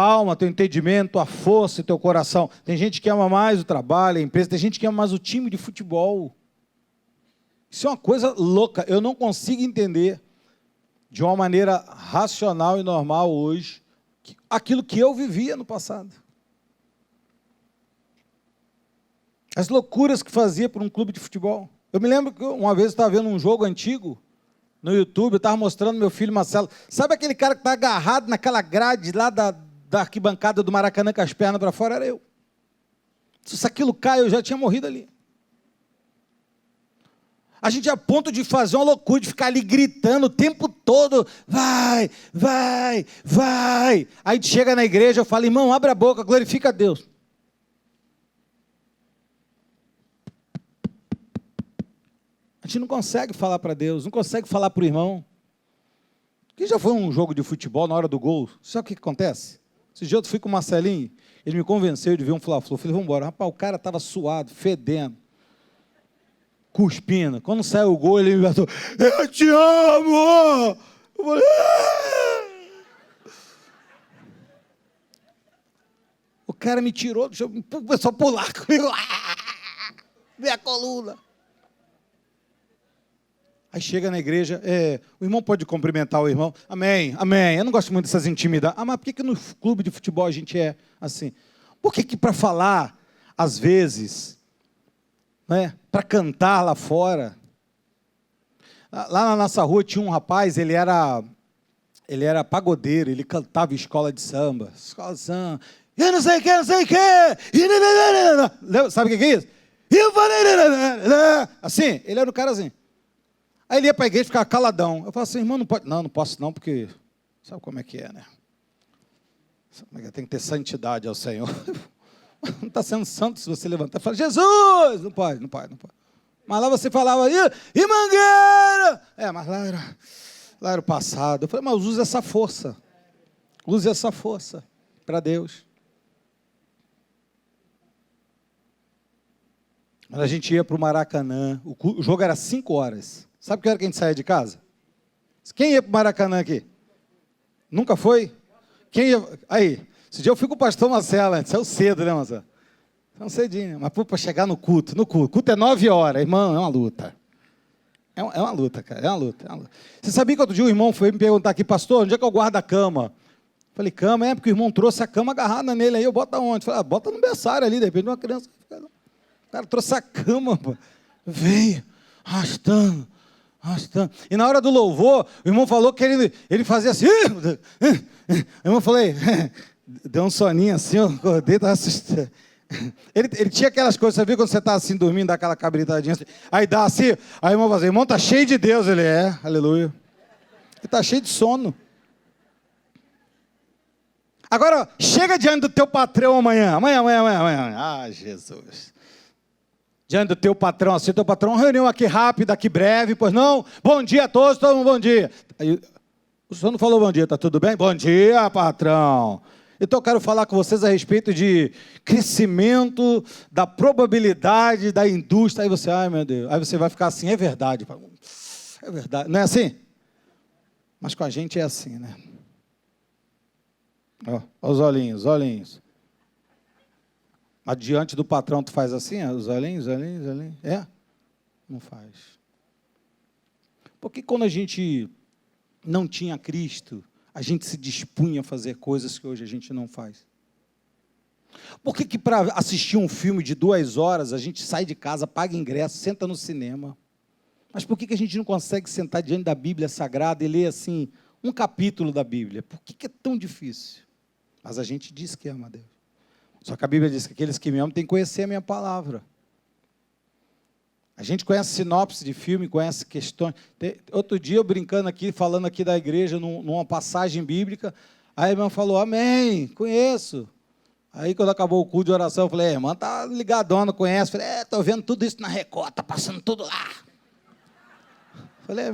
alma, teu entendimento, tua força e teu coração. Tem gente que ama mais o trabalho, a empresa, tem gente que ama mais o time de futebol. Isso é uma coisa louca. Eu não consigo entender de uma maneira racional e normal hoje aquilo que eu vivia no passado. As loucuras que fazia por um clube de futebol. Eu me lembro que uma vez eu estava vendo um jogo antigo no YouTube, eu estava mostrando meu filho Marcelo. Sabe aquele cara que está agarrado naquela grade lá da arquibancada do Maracanã com as pernas para fora? Era eu. Se aquilo cai, eu já tinha morrido ali. A gente é a ponto de fazer uma loucura, de ficar ali gritando o tempo todo, vai. Aí a gente chega na igreja, eu falo, irmão, abre a boca, glorifica a Deus. A gente não consegue falar para Deus, não consegue falar para o irmão. Quem já foi um jogo de futebol na hora do gol? Sabe o que acontece? Esse dia eu fui com o Marcelinho, ele me convenceu de ver um Fla-Flu. Eu falei, vamos embora. Rapaz, o cara estava suado, fedendo, cuspindo. Quando saiu o gol, ele me bateu, eu te amo! Eu falei, o cara me tirou, começou a pular comigo, minha coluna. Aí chega na igreja, o irmão pode cumprimentar o irmão, amém, eu não gosto muito dessas intimidades. Mas por que no clube de futebol a gente é assim? Por que para falar, às vezes, né, para cantar lá fora? Lá na nossa rua tinha um rapaz, ele era pagodeiro, ele cantava em escola de samba, eu não sei o que, sabe o que é isso? Assim, ele era o cara assim. Aí ele ia para a igreja e ficava caladão. Eu falava assim, irmão, não pode. Não posso não, porque sabe como é que é, né? Tem que ter santidade ao Senhor. Não está sendo santo se você levantar e falar, Jesus! Não pode. Mas lá você falava, e Mangueira! Mas lá era o passado. Eu falei, mas use essa força. Use essa força para Deus. Mas a gente ia para o Maracanã, o jogo era 5 horas. Sabe que hora que a gente saía de casa? Quem ia para o Maracanã aqui? Nunca foi? Quem ia? Aí, esse dia eu fui com o pastor Marcelo, antes, saiu cedo, né, Marcelo? Saiu cedinho, mas para chegar no culto é 9 horas, irmão, é uma luta. É uma luta, cara, é uma luta. Você sabia que outro dia o irmão foi me perguntar aqui, pastor, onde é que eu guardo a cama? Falei, cama? Porque o irmão trouxe a cama agarrada nele aí, eu boto aonde? Falei, bota no berçário ali, de repente uma criança. O cara trouxe a cama, pô. Veio, arrastando. E na hora do louvor, o irmão falou que ele fazia assim. O irmão falou, deu um soninho assim, eu acordei, estava assustado. Ele tinha aquelas coisas, você viu quando você está assim dormindo, dá aquela cabritadinha assim, aí dá assim, aí o irmão fazia, irmão, está cheio de Deus, ele aleluia. Ele está cheio de sono. Agora, chega diante do teu patrão amanhã. Ah, Jesus. Diante do teu patrão, assim, teu patrão, reunião aqui rápida, aqui breve, pois não? Bom dia a todos, todo mundo bom dia. Aí, o senhor não falou bom dia, tá tudo bem? Bom dia, patrão. Então eu quero falar com vocês a respeito de crescimento, da probabilidade da indústria. Aí você, ai meu Deus, aí você vai ficar assim, é verdade. É verdade, não é assim? Mas com a gente é assim, né? Ó, os olhinhos. Mas diante do patrão tu faz assim, ó, os olhinhos. Não faz. Porque quando a gente não tinha Cristo, a gente se dispunha a fazer coisas que hoje a gente não faz? Por que para assistir um filme de 2 horas, a gente sai de casa, paga ingresso, senta no cinema? Mas por que a gente não consegue sentar diante da Bíblia Sagrada e ler assim, um capítulo da Bíblia? Por que é tão difícil? Mas a gente diz que ama a Deus. Só que a Bíblia diz que aqueles que me amam têm que conhecer a minha palavra. A gente conhece sinopse de filme, conhece questões. Outro dia eu brincando aqui, falando aqui da igreja, numa passagem bíblica, aí a irmã falou, amém, conheço. Aí quando acabou o culto de oração, eu falei, irmã, tá ligadona, conhece? Eu falei, estou vendo tudo isso na Record, tá passando tudo lá. Falei,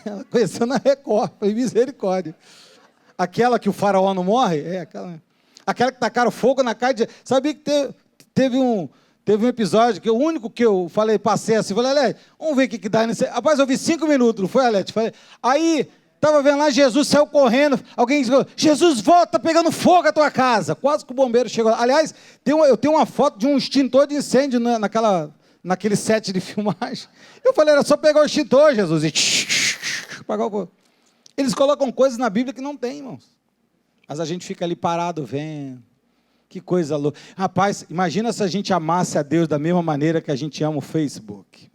ela conheceu na Record, foi misericórdia. Aquela que o faraó não morre? É, aquela que tacaram fogo na cara. Sabia que teve um episódio, que o único que eu falei, passei assim, falei, Alete, vamos ver o que dá nesse... Rapaz, eu vi 5 minutos, não foi, Alete? Aí, estava vendo lá, Jesus saiu correndo, alguém disse, Jesus, volta, pegando fogo a tua casa. Quase que o bombeiro chegou lá. Aliás, eu tenho uma foto de um extintor de incêndio naquele set de filmagem. Eu falei, era só pegar o extintor, Jesus, e apagar o fogo. Eles colocam coisas na Bíblia que não tem, irmãos. Mas a gente fica ali parado vendo. Que coisa louca. Rapaz, imagina se a gente amasse a Deus da mesma maneira que a gente ama o Facebook.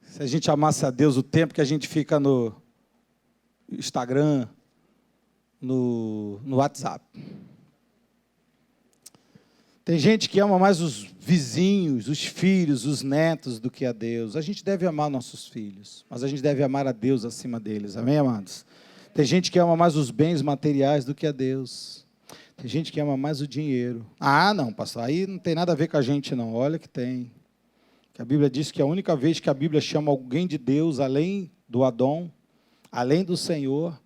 Se a gente amasse a Deus o tempo que a gente fica no Instagram, no WhatsApp. Tem gente que ama mais os vizinhos, os filhos, os netos do que a Deus. A gente deve amar nossos filhos, mas a gente deve amar a Deus acima deles. Amém, amados? Tem gente que ama mais os bens materiais do que a Deus. Tem gente que ama mais o dinheiro. Ah, não, pastor, aí não tem nada a ver com a gente, não. Olha que tem. Que a Bíblia diz que a única vez que a Bíblia chama alguém de Deus, além do Adão, além do Senhor,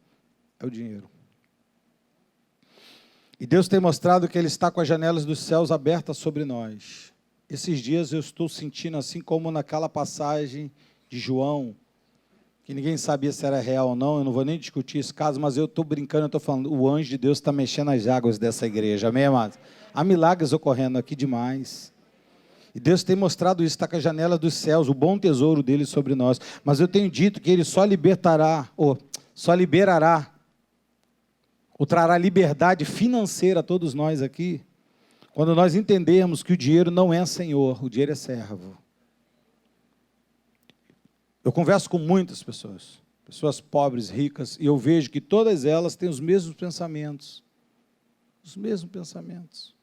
é o dinheiro. E Deus tem mostrado que Ele está com as janelas dos céus abertas sobre nós. Esses dias eu estou sentindo assim como naquela passagem de João, que ninguém sabia se era real ou não, eu não vou nem discutir esse caso, mas eu estou brincando, eu estou falando, o anjo de Deus está mexendo as águas dessa igreja, amém, amados? Há milagres ocorrendo aqui demais. E Deus tem mostrado isso, está com a janela dos céus, o bom tesouro dele sobre nós. Mas eu tenho dito que Ele só liberará, ou trará liberdade financeira a todos nós aqui, quando nós entendermos que o dinheiro não é senhor, o dinheiro é servo. Eu converso com muitas pessoas pobres, ricas, e eu vejo que todas elas têm os mesmos pensamentos. Os mesmos pensamentos.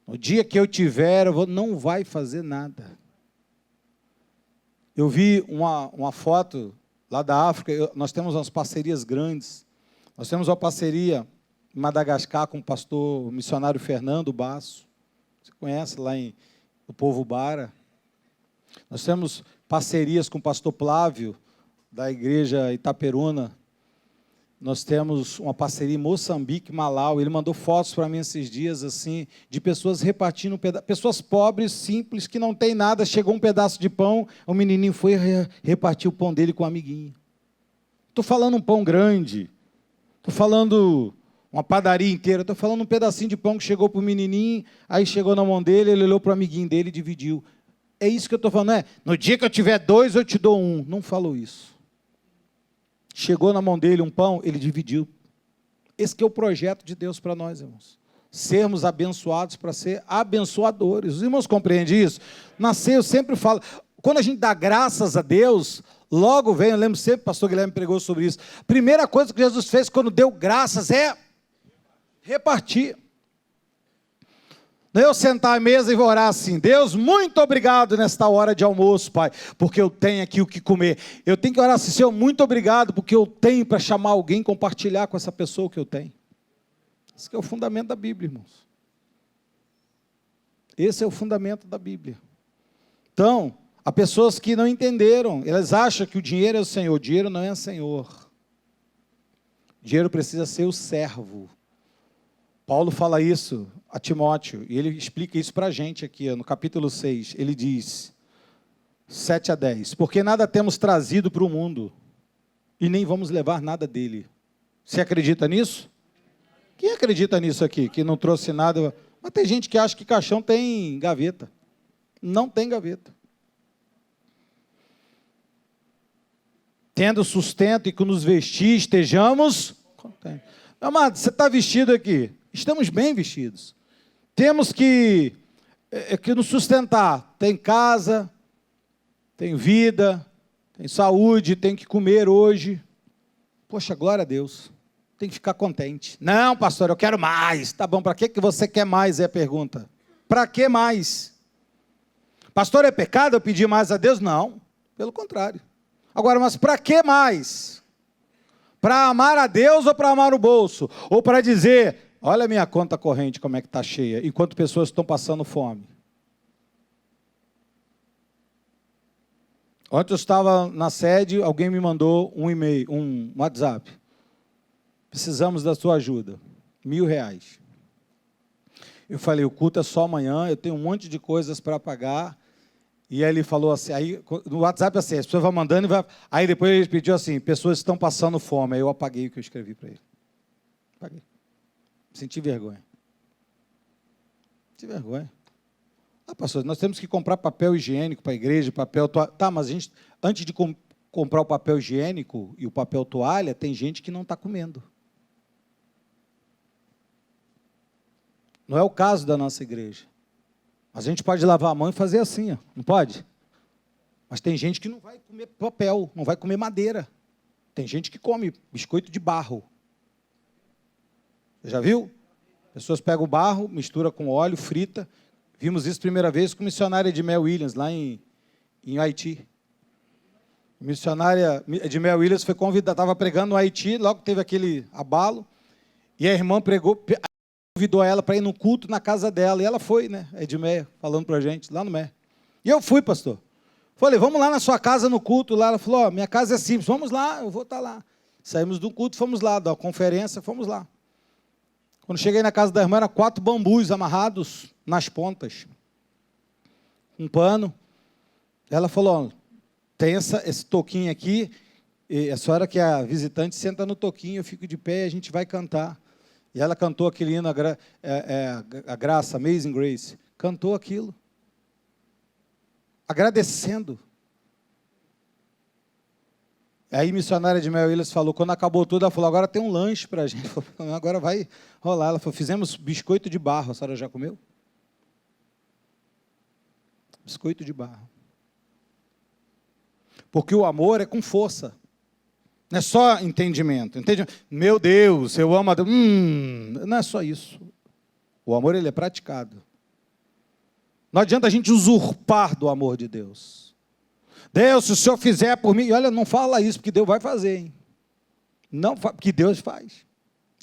No dia que eu tiver, não vai fazer nada. Eu vi uma foto lá da África, nós temos umas parcerias grandes. Nós temos uma parceria em Madagascar com o pastor missionário Fernando Basso. Você conhece lá o povo Bara. Nós temos parcerias com o pastor Plávio, da igreja Itaperuna. Nós temos uma parceria em Moçambique, Malau. Ele mandou fotos para mim esses dias, assim, de pessoas repartindo pessoas pobres, simples, que não tem nada. Chegou um pedaço de pão, o menininho foi repartir o pão dele com um amiguinho. Estou falando um pão grande. Estou falando uma padaria inteira. Estou falando um pedacinho de pão que chegou para o menininho, aí chegou na mão dele, ele olhou para o amiguinho dele e dividiu. É isso que eu estou falando, não é? No dia que eu tiver 2, eu te dou 1. Não falou isso. Chegou na mão dele um pão, ele dividiu. Esse que é o projeto de Deus para nós, irmãos. Sermos abençoados para ser abençoadores. Os irmãos compreendem isso? Eu sempre falo, quando a gente dá graças a Deus, logo vem, eu lembro sempre, o pastor Guilherme pregou sobre isso, a primeira coisa que Jesus fez quando deu graças é repartir. Não é eu sentar à mesa e orar assim, Deus, muito obrigado nesta hora de almoço, Pai, porque eu tenho aqui o que comer. Eu tenho que orar assim, Senhor, muito obrigado, porque eu tenho para chamar alguém, compartilhar com essa pessoa que eu tenho. Esse que é o fundamento da Bíblia, irmãos. Esse é o fundamento da Bíblia. Então, há pessoas que não entenderam, elas acham que o dinheiro é o Senhor, o dinheiro não é o Senhor. O dinheiro precisa ser o servo. Paulo fala isso a Timóteo, e ele explica isso para a gente aqui, no capítulo 6, ele diz, 7-10, porque nada temos trazido para o mundo, e nem vamos levar nada dele. Você acredita nisso? Quem acredita nisso aqui, que não trouxe nada? Mas tem gente que acha que caixão tem gaveta. Não tem gaveta. tendo sustento e que nos vestir, estejamos contentes. Amado, você está vestido aqui, estamos bem vestidos. Temos que nos sustentar. Tem casa, tem vida, tem saúde, tem que comer hoje. Poxa, glória a Deus. Tem que ficar contente. Não, pastor, eu quero mais. Tá bom, para que você quer mais, é a pergunta. Para que mais? Pastor, é pecado eu pedir mais a Deus? Não, pelo contrário. Agora, mas para que mais? Para amar a Deus ou para amar o bolso? Ou para dizer, olha a minha conta corrente como é que está cheia, enquanto pessoas estão passando fome. Ontem eu estava na sede, alguém me mandou um e-mail, um WhatsApp. Precisamos da sua ajuda, R$1.000. Eu falei, o culto é só amanhã, eu tenho um monte de coisas para pagar. E aí ele falou assim, aí no WhatsApp assim, as pessoas vão mandando, aí depois ele pediu assim, pessoas estão passando fome. Aí eu apaguei o que eu escrevi para ele. Apaguei. Senti vergonha. Senti vergonha. Ah, pastor, nós temos que comprar papel higiênico para a igreja, papel toalha. Tá, mas a gente, antes de comprar o papel higiênico e o papel toalha, tem gente que não está comendo. Não é o caso da nossa igreja. A gente pode lavar a mão e fazer assim, ó. Não pode? Mas tem gente que não vai comer papel, não vai comer madeira. Tem gente que come biscoito de barro. Você já viu? Pessoas pegam o barro, mistura com óleo, frita. Vimos isso primeira vez com a missionária Edmel Williams, lá em Haiti. A missionária Edmel Williams foi convidada, estava pregando no Haiti, logo teve aquele abalo, e a irmã convidou ela para ir no culto na casa dela, e ela foi, né, a Edmeia, falando para a gente, lá no Mé. E eu fui, pastor. Falei, vamos lá na sua casa no culto, lá. Ela falou, minha casa é simples, vamos lá, eu vou estar lá. Saímos do culto, fomos lá, da conferência, fomos lá. Quando cheguei na casa da irmã, eram 4 bambus amarrados nas pontas, um pano. Ela falou, tem esse toquinho aqui, e a senhora que é a visitante, senta no toquinho, eu fico de pé e a gente vai cantar. E ela cantou aquele hino, a graça, Amazing Grace. Cantou aquilo. Agradecendo. Aí a missionária de Mel Williams falou, quando acabou tudo, ela falou, agora tem um lanche para a gente. Falei, agora vai rolar. Ela falou, fizemos biscoito de barro. A senhora já comeu? Biscoito de barro. Porque o amor é com força. Não é só entendimento. Meu Deus, eu amo a Deus. Não é só isso. O amor, ele é praticado. Não adianta a gente usurpar do amor de Deus. Deus, se o Senhor fizer por mim... Olha, não fala isso, porque Deus vai fazer, hein? Não, porque Deus faz.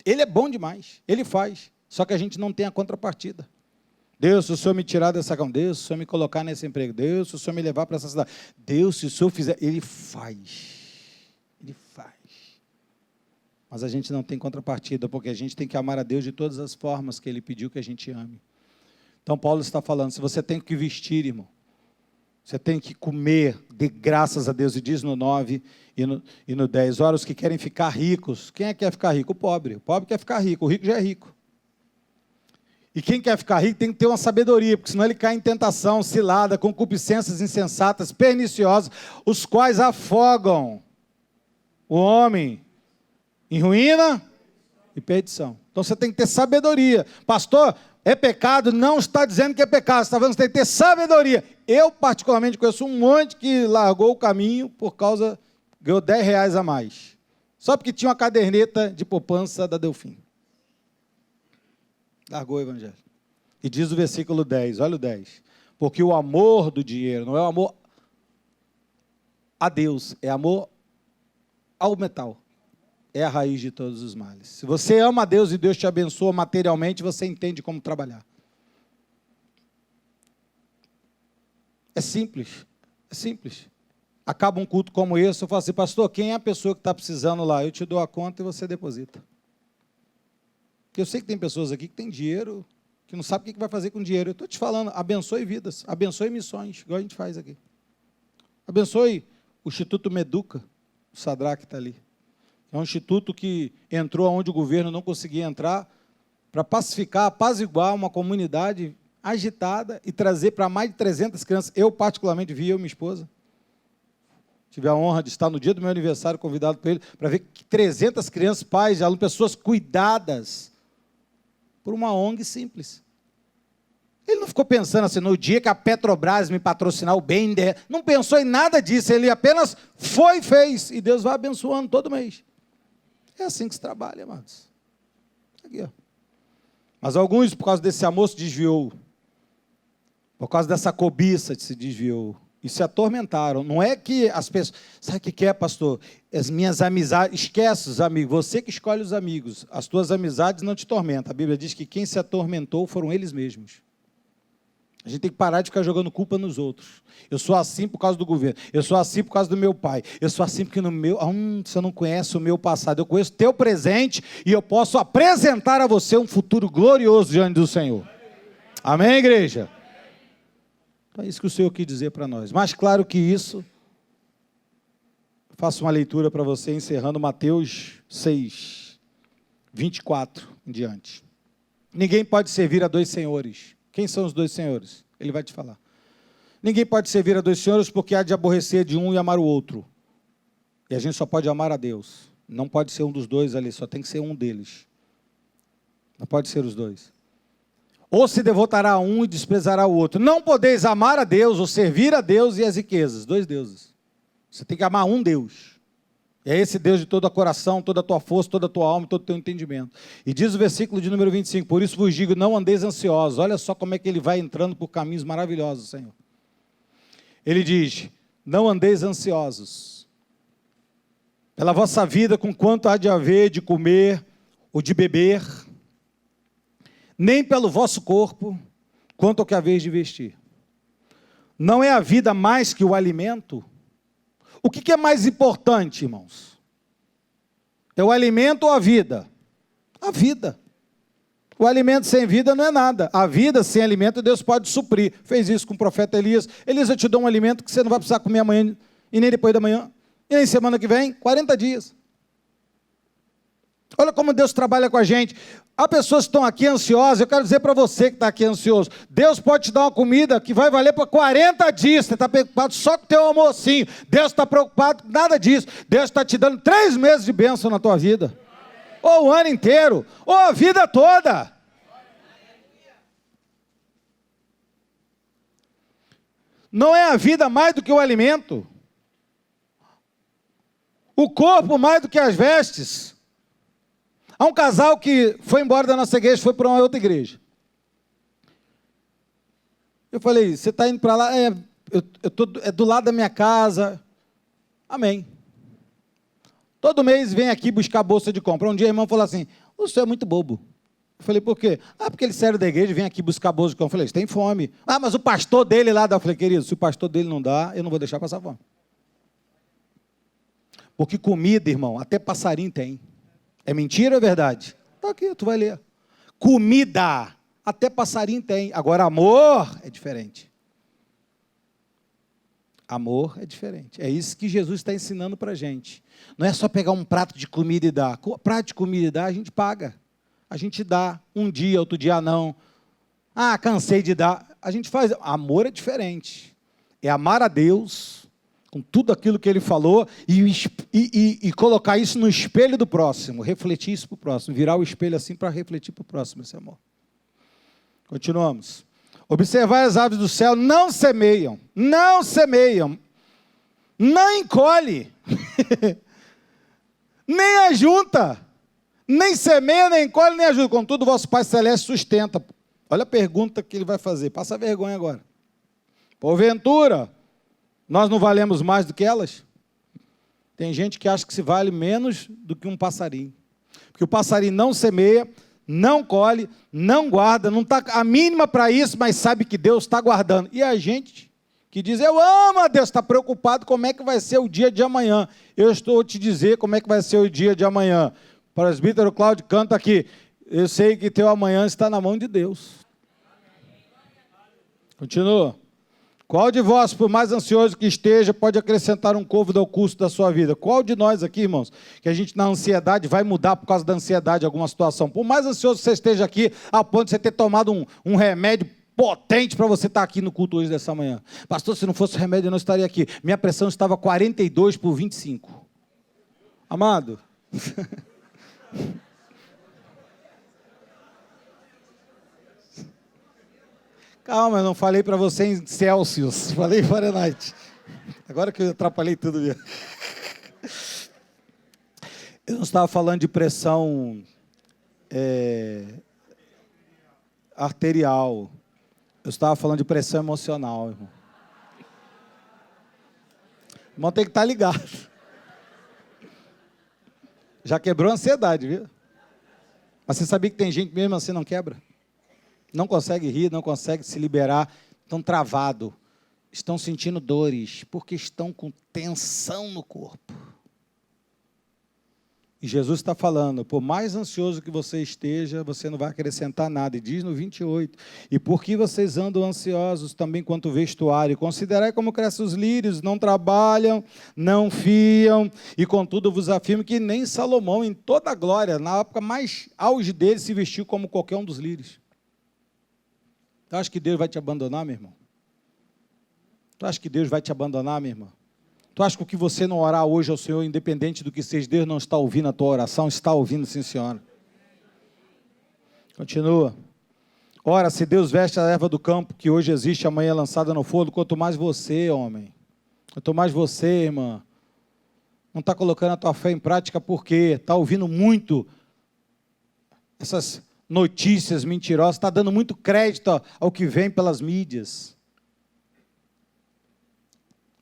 Ele é bom demais. Ele faz. Só que a gente não tem a contrapartida. Deus, se o Senhor me tirar dessa cama, Deus, se o Senhor me colocar nesse emprego, Deus, se o Senhor me levar para essa cidade, Deus, se o Senhor fizer... Ele faz. Ele faz. Mas a gente não tem contrapartida, porque a gente tem que amar a Deus de todas as formas que Ele pediu que a gente ame. Então, Paulo está falando, se você tem que vestir, irmão, você tem que comer, dê graças a Deus, e diz no 9 e no 10, ora, os que querem ficar ricos, quem é que quer ficar rico? O pobre quer ficar rico, o rico já é rico. E quem quer ficar rico tem que ter uma sabedoria, porque senão ele cai em tentação, cilada, concupiscências insensatas, perniciosas, os quais afogam o homem em ruína e perdição. Então você tem que ter sabedoria. Pastor, é pecado? Não está dizendo que é pecado, está falando que você tem que ter sabedoria. Eu, particularmente, conheço um monte que largou o caminho por causa, ganhou R$10 a mais. Só porque tinha uma caderneta de poupança da Delfim. Largou o evangelho. E diz o versículo 10, olha o 10. Porque o amor do dinheiro não é o amor a Deus, é amor ao metal. É a raiz de todos os males. Se você ama a Deus e Deus te abençoa materialmente, você entende como trabalhar. É simples. É simples. Acaba um culto como esse, eu falo assim, pastor, quem é a pessoa que está precisando lá? Eu te dou a conta e você deposita. Porque eu sei que tem pessoas aqui que têm dinheiro, que não sabem o que vai fazer com dinheiro. Eu estou te falando, abençoe vidas, abençoe missões, igual a gente faz aqui. Abençoe o Instituto Meduca, o Sadraque está ali. É um instituto que entrou onde o governo não conseguia entrar, para pacificar, apaziguar uma comunidade agitada e trazer para mais de 300 crianças. Eu, particularmente, vi, eu e minha esposa. Tive a honra de estar no dia do meu aniversário, convidado por ele, para ver que 300 crianças, pais, alunos, pessoas cuidadas por uma ONG simples. Ele não ficou pensando assim, no dia que a Petrobras me patrocinar o BNDES, não pensou em nada disso, ele apenas foi e fez, e Deus vai abençoando todo mês. É assim que se trabalha, amados. Aqui, ó. Mas alguns, por causa desse amor, se desviou. Por causa dessa cobiça, se desviou. E se atormentaram. Não é que as pessoas... Sabe o que é, pastor? As minhas amizades... Esquece os amigos. Você que escolhe os amigos. As tuas amizades não te tormentam. A Bíblia diz que quem se atormentou foram eles mesmos. A gente tem que parar de ficar jogando culpa nos outros. Eu sou assim por causa do governo. Eu sou assim por causa do meu pai. Eu sou assim porque no meu... você não conhece o meu passado. Eu conheço o teu presente e eu posso apresentar a você um futuro glorioso diante do Senhor. Amém, igreja? É isso que o Senhor quis dizer para nós. Mais claro que isso, faço uma leitura para você, encerrando Mateus 6, 24 em diante. Ninguém pode servir a dois senhores. Quem são os dois senhores? Ele vai te falar. Ninguém pode servir a dois senhores porque há de aborrecer de um e amar o outro. E a gente só pode amar a Deus. Não pode ser um dos dois ali, só tem que ser um deles. Não pode ser os dois. Ou se devotará a um e desprezará o outro. Não podeis amar a Deus ou servir a Deus e as riquezas. Dois deuses. Você tem que amar um Deus. E é esse Deus de todo o coração, toda a tua força, toda a tua alma, todo o teu entendimento. E diz o versículo de número 25, por isso vos digo, não andeis ansiosos. Olha só como é que ele vai entrando por caminhos maravilhosos, Senhor. Ele diz, não andeis ansiosos pela vossa vida, com quanto há de haver de comer ou de beber, nem pelo vosso corpo, quanto ao que haveis de vestir. Não é a vida mais que o alimento? O que é mais importante, irmãos? É o alimento ou a vida? A vida. O alimento sem vida não é nada. A vida sem alimento Deus pode suprir. Fez isso com o profeta Elias. Elias, eu te dou um alimento que você não vai precisar comer amanhã, e nem depois da manhã, e nem semana que vem, 40 dias. Olha como Deus trabalha com a gente. Há pessoas que estão aqui ansiosas, eu quero dizer para você que está aqui ansioso, Deus pode te dar uma comida que vai valer para 40 dias, você está preocupado só com o teu almocinho, Deus está preocupado com nada disso, Deus está te dando 3 meses de bênção na tua vida, ou o ano inteiro, ou a vida toda. Não é a vida mais do que o alimento, o corpo mais do que as vestes. Há um casal que foi embora da nossa igreja, foi para uma outra igreja. Eu falei, você está indo para lá? É do lado da minha casa. Amém. Todo mês vem aqui buscar bolsa de compra. Um dia o irmão falou assim, o senhor é muito bobo. Eu falei, por quê? Porque ele saiu da igreja e vem aqui buscar bolsa de compra. Eu falei, você tem fome. Mas o pastor dele lá dá. Eu falei, querido, se o pastor dele não dá, eu não vou deixar passar fome. Porque comida, irmão, até passarinho tem. É mentira ou é verdade? Está aqui, tu vai ler. Comida, até passarinho tem. Agora, amor é diferente. Amor é diferente. É isso que Jesus está ensinando para a gente. Não é só pegar um prato de comida e dar. Prato de comida e dar, a gente paga. A gente dá. Um dia, outro dia não. Cansei de dar. A gente faz. Amor é diferente. É amar a Deus com tudo aquilo que Ele falou e colocar isso no espelho do próximo, refletir isso para o próximo, virar o espelho assim para refletir para o próximo esse amor. Continuamos. Observai as aves do céu, não semeiam, não encolhe, nem ajunta, nem semeia, nem encolhe, nem ajuda. Contudo, vosso Pai Celeste sustenta. Olha a pergunta que Ele vai fazer, passa vergonha agora. Porventura, nós não valemos mais do que elas? Tem gente que acha que se vale menos do que um passarinho. Porque o passarinho não semeia, não colhe, não guarda, não está a mínima para isso, mas sabe que Deus está guardando. E a gente que diz, eu amo a Deus, está preocupado como é que vai ser o dia de amanhã. Eu estou a te dizer como é que vai ser o dia de amanhã. O presbítero Cláudio canta aqui, eu sei que teu amanhã está na mão de Deus. Continua. Qual de vós, por mais ansioso que esteja, pode acrescentar um côvado ao custo da sua vida? Qual de nós aqui, irmãos, que a gente na ansiedade vai mudar por causa da ansiedade alguma situação? Por mais ansioso que você esteja aqui, a ponto de você ter tomado um remédio potente para você estar aqui no culto hoje dessa manhã. Pastor, se não fosse remédio eu não estaria aqui. Minha pressão estava 42/25. Amado, calma, eu não falei para você em Celsius, falei em Fahrenheit. Agora que eu atrapalhei tudo mesmo. Eu não estava falando de pressão arterial. Eu estava falando de pressão emocional, irmão. O irmão tem que estar ligado. Já quebrou a ansiedade, viu? Mas você sabia que tem gente mesmo assim não quebra? Não consegue rir, não consegue se liberar, estão travados, estão sentindo dores, porque estão com tensão no corpo. E Jesus está falando, por mais ansioso que você esteja, você não vai acrescentar nada. E diz no 28, e por que vocês andam ansiosos também quanto vestuário? Considerai como crescem os lírios, não trabalham, não fiam, e contudo vos afirmo que nem Salomão, em toda a glória, na época mais auge dele, se vestiu como qualquer um dos lírios. Tu acha que Deus vai te abandonar, meu irmão? Tu acha que Deus vai te abandonar, minha irmã? Tu acha que o que você não orar hoje ao Senhor, independente do que seja, Deus não está ouvindo a tua oração? Está ouvindo, sim, senhora. Continua. Ora, se Deus veste a erva do campo, que hoje existe, amanhã é lançada no fogo, quanto mais você, homem. Quanto mais você, irmã. Não está colocando a tua fé em prática porque está ouvindo muito essas notícias mentirosas, está dando muito crédito ao que vem pelas mídias.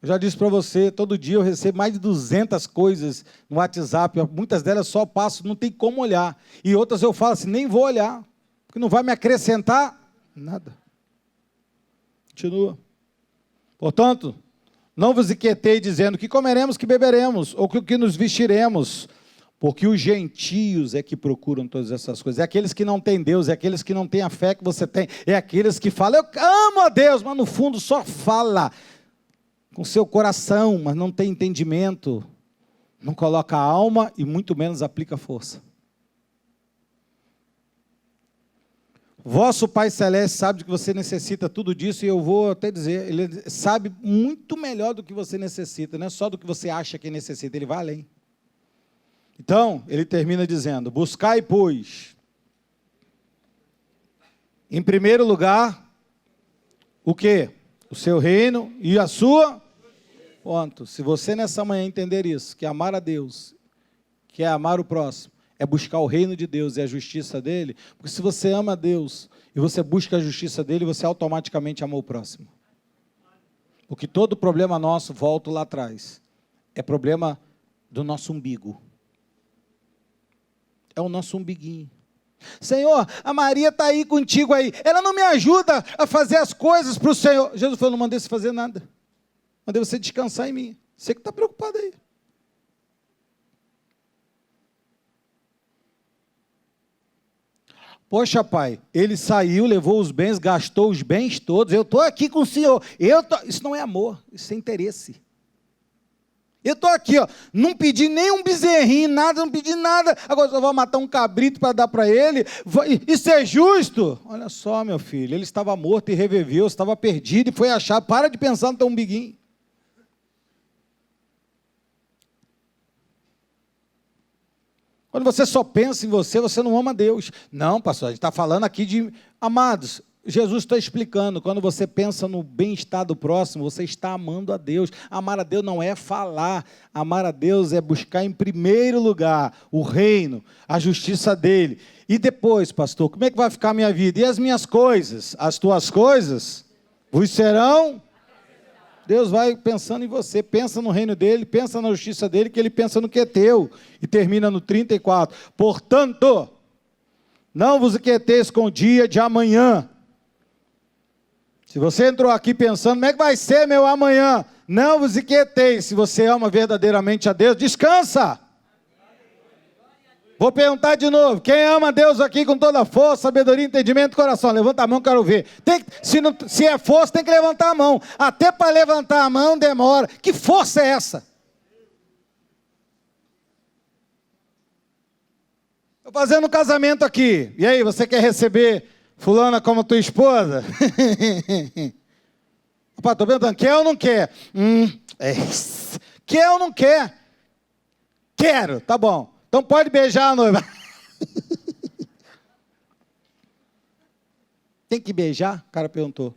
Eu já disse para você, todo dia eu recebo mais de 200 coisas no WhatsApp, muitas delas só passo, não tem como olhar. E outras eu falo assim, nem vou olhar, porque não vai me acrescentar nada. Continua. Portanto, não vos inquieteis dizendo que comeremos, que beberemos, ou que nos vestiremos, porque os gentios é que procuram todas essas coisas. É aqueles que não têm Deus, é aqueles que não têm a fé que você tem, é aqueles que falam, eu amo a Deus, mas no fundo só fala com seu coração, mas não tem entendimento, não coloca a alma e muito menos aplica força. Vosso Pai Celeste sabe que você necessita tudo disso, e eu vou até dizer, Ele sabe muito melhor do que você necessita, não é só do que você acha que necessita, Ele vai além. Então, Ele termina dizendo, buscai, pois, em primeiro lugar, o quê? O seu reino e a sua... Ponto. Se você nessa manhã entender isso, que amar a Deus, que é amar o próximo, é buscar o reino de Deus e a justiça dele, porque se você ama a Deus e você busca a justiça dele, você automaticamente ama o próximo. Porque todo problema nosso, volto lá atrás, é problema do nosso umbigo. É o nosso umbiguinho. Senhor, a Maria está aí contigo aí, ela não me ajuda a fazer as coisas para o Senhor. Jesus falou, não mandei você fazer nada, mandei você descansar em mim, você que está preocupado aí. Poxa, pai, ele saiu, levou os bens, gastou os bens todos, eu estou aqui com o Senhor, isso não é amor, isso é interesse. Eu estou aqui, ó, não pedi nem um bezerrinho, nada, não pedi nada, agora só vou matar um cabrito para dar para ele, isso é justo? Olha só, meu filho, ele estava morto e reviveu, estava perdido e foi achado, para de pensar no teu umbiguinho. Quando você só pensa em você, você não ama Deus. Não, pastor, a gente está falando aqui de... Amados, Jesus está explicando, quando você pensa no bem-estar do próximo, você está amando a Deus. Amar a Deus não é falar, amar a Deus é buscar em primeiro lugar o reino, a justiça dele. E depois, pastor, como é que vai ficar a minha vida? E as minhas coisas? As tuas coisas vos serão... Deus vai pensando em você, pensa no reino dele, pensa na justiça dele, que ele pensa no que é teu. E termina no 34. Portanto, não vos inquieteis com o dia de amanhã. Se você entrou aqui pensando, como é que vai ser meu amanhã? Não vos inquieteis, se você ama verdadeiramente a Deus, descansa. Vou perguntar de novo, quem ama a Deus aqui com toda a força, sabedoria, entendimento, coração? Levanta a mão, quero ver. Se é força, tem que levantar a mão. Até para levantar a mão demora. Que força é essa? Estou fazendo um casamento aqui. E aí, você quer receber Fulana como tua esposa? Rapaz, tô perguntando, quer ou não quer? Quer ou não quer? Quero, tá bom. Então pode beijar a noiva. Tem que beijar? O cara perguntou.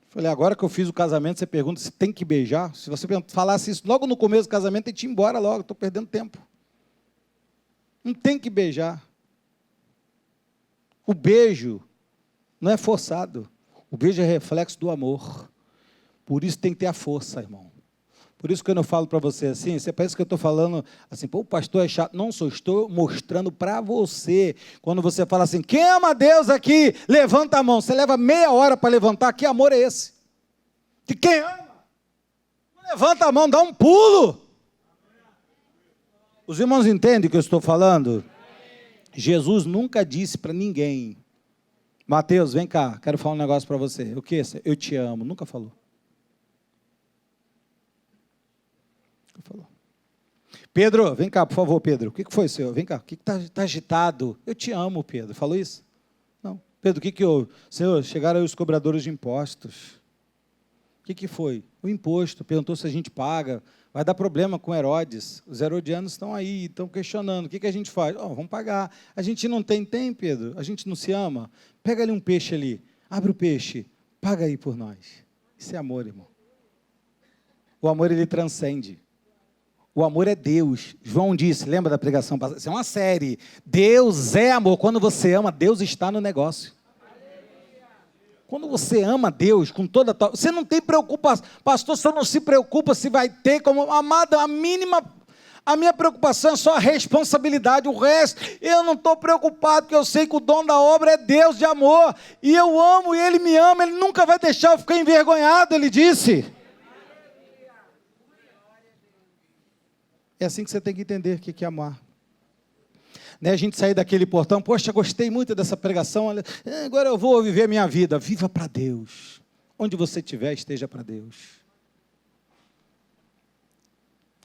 Falei, agora que eu fiz o casamento, você pergunta se tem que beijar? Se você falasse isso logo no começo do casamento, eu ia embora logo, estou perdendo tempo. Não tem que beijar. O beijo não é forçado. O beijo é reflexo do amor. Por isso tem que ter a força, irmão. Por isso que quando eu falo para você assim, você pensa que eu estou falando assim, pô, o pastor é chato. Não sou, estou mostrando para você. Quando você fala assim, quem ama Deus aqui, levanta a mão. Você leva meia hora para levantar, que amor é esse? Que quem ama, levanta a mão, dá um pulo. Os irmãos entendem o que eu estou falando? Jesus nunca disse para ninguém, Mateus, vem cá, quero falar um negócio para você. O que? Eu te amo. Nunca falou. Pedro, vem cá, por favor, Pedro. O que foi, senhor? Vem cá, o que está agitado? Eu te amo, Pedro. Falou isso? Não. Pedro, o que houve? Senhor, chegaram aí os cobradores de impostos. O que foi? O imposto. Perguntou se a gente paga. Vai dar problema com Herodes. Os herodianos estão aí, estão questionando. O que a gente faz? Vamos pagar. A gente não tem, Pedro? A gente não se ama? Pega ali um peixe ali. Abre o peixe. Paga aí por nós. Isso é amor, irmão. O amor, ele transcende. O amor é Deus. João disse, lembra da pregação passada? Isso é uma série. Deus é amor. Quando você ama, Deus está no negócio. Quando você ama Deus com toda a tua... Você não tem preocupação. Pastor, você não se preocupa se vai ter como... Amada, a minha preocupação é só a responsabilidade. O resto, eu não estou preocupado, porque eu sei que o dono da obra é Deus de amor. E eu amo, e Ele me ama. Ele nunca vai deixar eu ficar envergonhado, Ele disse. É assim que você tem que entender o que é amar. Né, a gente sair daquele portão, poxa, gostei muito dessa pregação, agora eu vou viver a minha vida. Viva para Deus. Onde você estiver, esteja para Deus.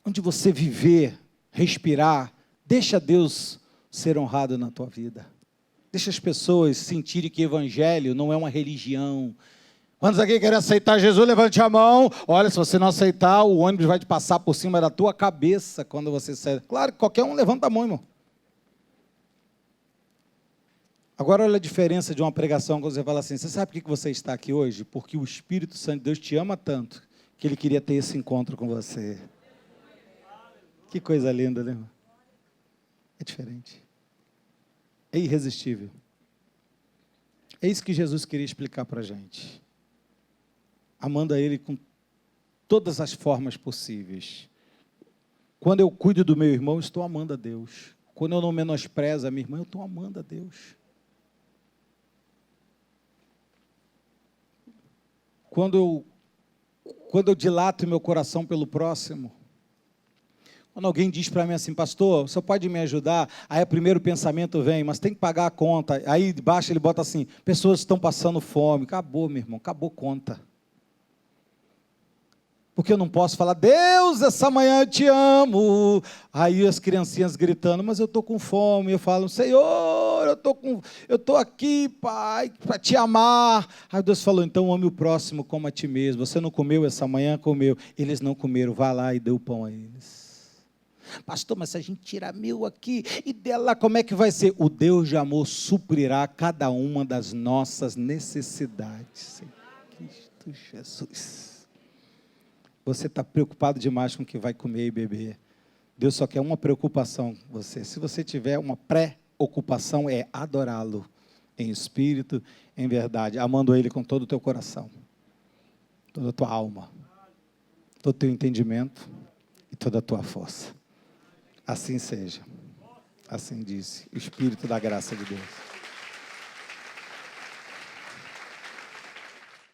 Onde você viver, respirar, deixa Deus ser honrado na tua vida. Deixa as pessoas sentirem que evangelho não é uma religião. Quantos aqui querem aceitar Jesus? Levante a mão. Olha, se você não aceitar, o ônibus vai te passar por cima da tua cabeça quando você sair. Claro que qualquer um levanta a mão, irmão. Agora olha a diferença de uma pregação quando você fala assim, você sabe por que você está aqui hoje? Porque o Espírito Santo de Deus te ama tanto, que Ele queria ter esse encontro com você. Que coisa linda, né, irmão? É diferente. É irresistível. É isso que Jesus queria explicar para a gente. Amando a Ele com todas as formas possíveis. Quando eu cuido do meu irmão, eu estou amando a Deus. Quando eu não menosprezo a minha irmã, eu estou amando a Deus. Quando eu dilato meu coração pelo próximo, quando alguém diz para mim assim, pastor, você pode me ajudar? Aí o primeiro pensamento vem, mas tem que pagar a conta. Aí debaixo ele bota assim, pessoas estão passando fome. Acabou, meu irmão, acabou conta. Porque eu não posso falar, Deus, essa manhã eu te amo. Aí as criancinhas gritando, mas eu estou com fome. Eu falo, Senhor, eu estou aqui, Pai, para te amar. Aí Deus falou, então ame o próximo como a ti mesmo. Você não comeu essa manhã? Comeu. Eles não comeram, vá lá e dê o pão a eles. Pastor, mas se a gente tirar meu aqui e dela, como é que vai ser? O Deus de amor suprirá cada uma das nossas necessidades. Em Cristo Jesus. Você está preocupado demais com o que vai comer e beber. Deus só quer uma preocupação com você. Se você tiver uma pré-ocupação, é adorá-lo em espírito, em verdade, amando Ele com todo o teu coração, toda a tua alma, todo o teu entendimento e toda a tua força. Assim seja. Assim disse o Espírito da graça de Deus.